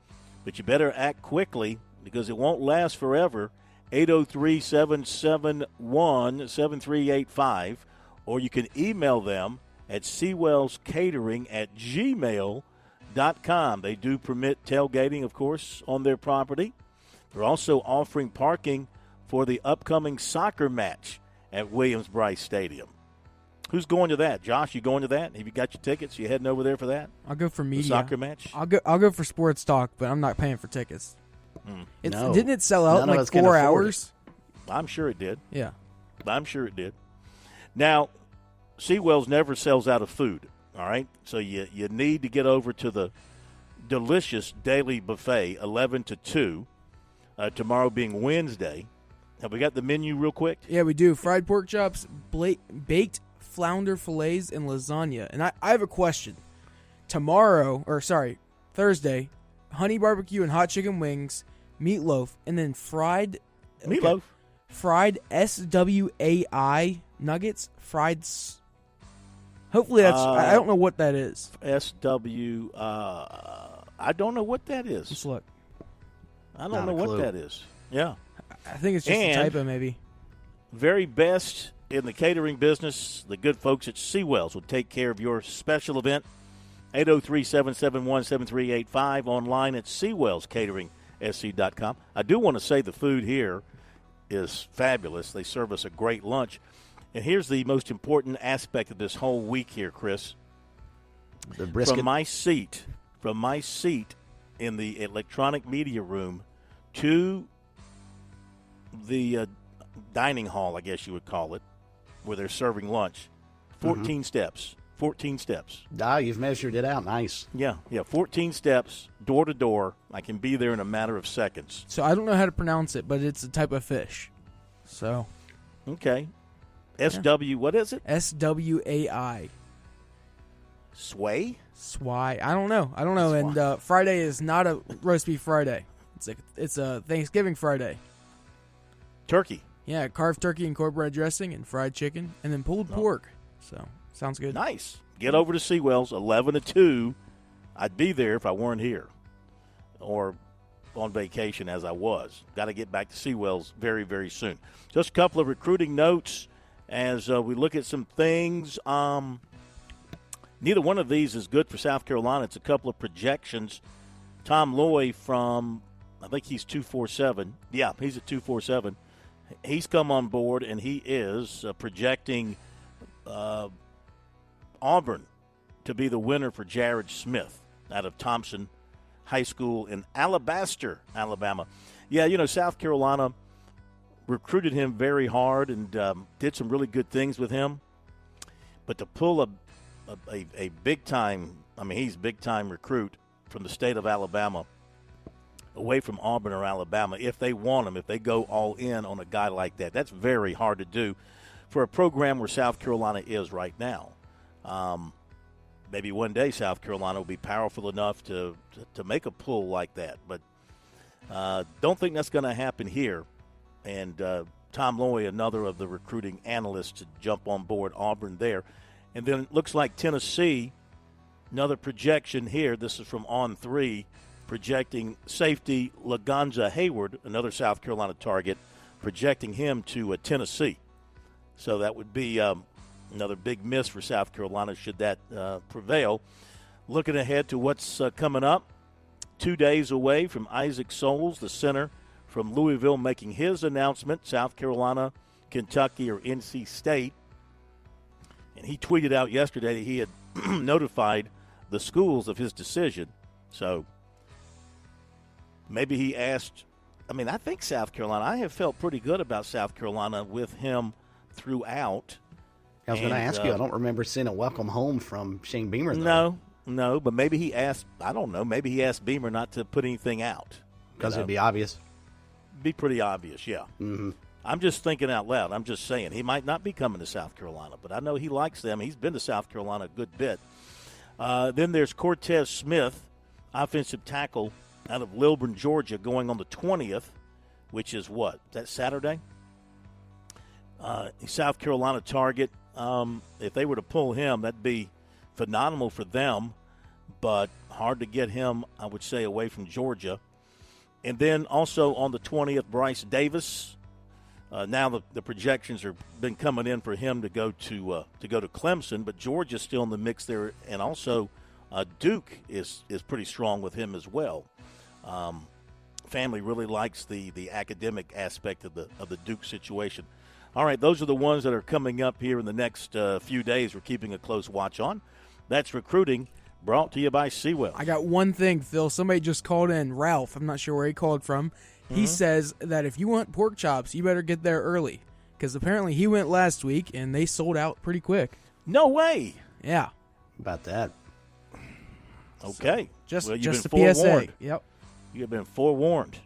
but you better act quickly because it won't last forever. 803-771-7385, or you can email them at seawellscatering@gmail.com. They do permit tailgating, of course, on their property. They're also offering parking for the upcoming soccer match at Williams-Brice Stadium. Who's going to that? Josh, you going to that? Have you got your tickets? You heading over there for that? I'll go for media. The soccer match? I'll go for Sports Talk, but I'm not paying for tickets. No. Didn't it sell out in like 4 hours? I'm sure it did. Yeah. I'm sure it did. Now, Seawells never sells out of food, all right? So you need to get over to the delicious daily buffet, 11 to 2, tomorrow being Wednesday. Have we got the menu real quick? Yeah, we do. Fried pork chops, baked flounder fillets, and lasagna. And I have a question. Thursday, honey barbecue and hot chicken wings, meatloaf, and then fried meatloaf, fried SWAI nuggets, hopefully that's I don't know what that is. SW I don't know what that is. Let's look. I don't know what that is. Yeah. I think it's just a typo maybe. Very best in the catering business, the good folks at Seawells will take care of your special event. 803-771-7385, online at SeawellsCateringSC.com. I do want to say the food here is fabulous. They serve us a great lunch. And here's the most important aspect of this whole week here, Chris. The brisket. From my seat in the electronic media room to the dining hall, I guess you would call it, where they're serving lunch, 14 steps. 14 steps. You've measured it out. Nice. Yeah, 14 steps, door to door. I can be there in a matter of seconds. So I don't know how to pronounce it, but it's a type of fish. So. Okay. What is it? SWAI. Sway? I don't know. And Friday is not a roast beef Friday. It's a Thanksgiving Friday. Turkey. Yeah, carved turkey and cornbread dressing and fried chicken and then pulled pork. So, sounds good. Nice. Get over to Seawells, 11 to 2. I'd be there if I weren't here or on vacation as I was. Got to get back to Seawells very, very soon. Just a couple of recruiting notes as we look at some things. Neither one of these is good for South Carolina. It's a couple of projections. Tom Loy from, I think he's 247. Yeah, he's at 247. He's come on board, and he is projecting Auburn to be the winner for Jared Smith out of Thompson High School in Alabaster, Alabama. Yeah, South Carolina recruited him very hard and did some really good things with him. But to pull a big-time, he's a big-time recruit from the state of Alabama away from Auburn or Alabama, if they want him, if they go all in on a guy like that, that's very hard to do for a program where South Carolina is right now. Maybe one day South Carolina will be powerful enough to make a pull like that, but don't think that's going to happen here. And Tom Loy, another of the recruiting analysts to jump on board Auburn there. And then it looks like Tennessee, another projection here. This is from On3, projecting safety Lagonza Hayward, another South Carolina target, projecting him to Tennessee. So that would be another big miss for South Carolina should that prevail. Looking ahead to what's coming up, 2 days away from Isaac Soles, the center from Louisville, making his announcement, South Carolina, Kentucky, or NC State. And he tweeted out yesterday that he had notified the schools of his decision. So maybe he asked, I think South Carolina, I have felt pretty good about South Carolina with him throughout. I was going to ask you, I don't remember seeing a welcome home from Shane Beamer, though. No, but maybe he asked, I don't know, maybe he asked Beamer not to put anything out. Because it'd be obvious? Be pretty obvious, yeah. Mm-hmm. I'm just thinking out loud. I'm just saying he might not be coming to South Carolina, but I know he likes them. He's been to South Carolina a good bit. Then there's Cortez Smith, offensive tackle out of Lilburn, Georgia, going on the 20th, which is what? Is that Saturday? South Carolina target. If they were to pull him, that'd be phenomenal for them, but hard to get him, I would say, away from Georgia. And then also on the 20th, Bryce Davis. Now the projections have been coming in for him to go to Clemson, but Georgia's still in the mix there, and also Duke is pretty strong with him as well. Family really likes the academic aspect of the Duke situation. All right, those are the ones that are coming up here in the next few days. We're keeping a close watch on. That's recruiting, brought to you by Seawell. I got one thing, Phil. Somebody just called in, Ralph. I'm not sure where he called from. He says that if you want pork chops, you better get there early, because apparently he went last week and they sold out pretty quick. No way. Yeah. About that. Okay. So, just a PSA. Yep. You have been forewarned.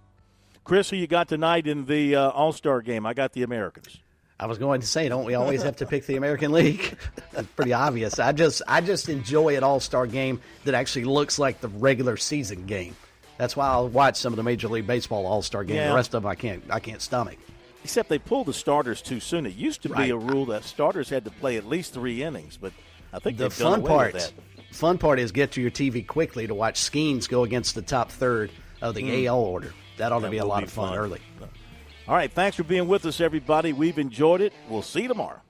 Chris, who you got tonight in the All-Star game? I got the Americans. I was going to say, don't we always have to pick the American League? That's pretty obvious. I just enjoy an All-Star game that actually looks like the regular season game. That's why I'll watch some of the Major League Baseball All-Star games. Yeah. The rest of them I can't stomach. Except they pulled the starters too soon. It used to be a rule that starters had to play at least 3 innings, but I think The they've done away with that. fun part is get to your TV quickly to watch Skeens go against the top third of the AL order. That ought to be a lot of fun early. All right, thanks for being with us, everybody. We've enjoyed it. We'll see you tomorrow.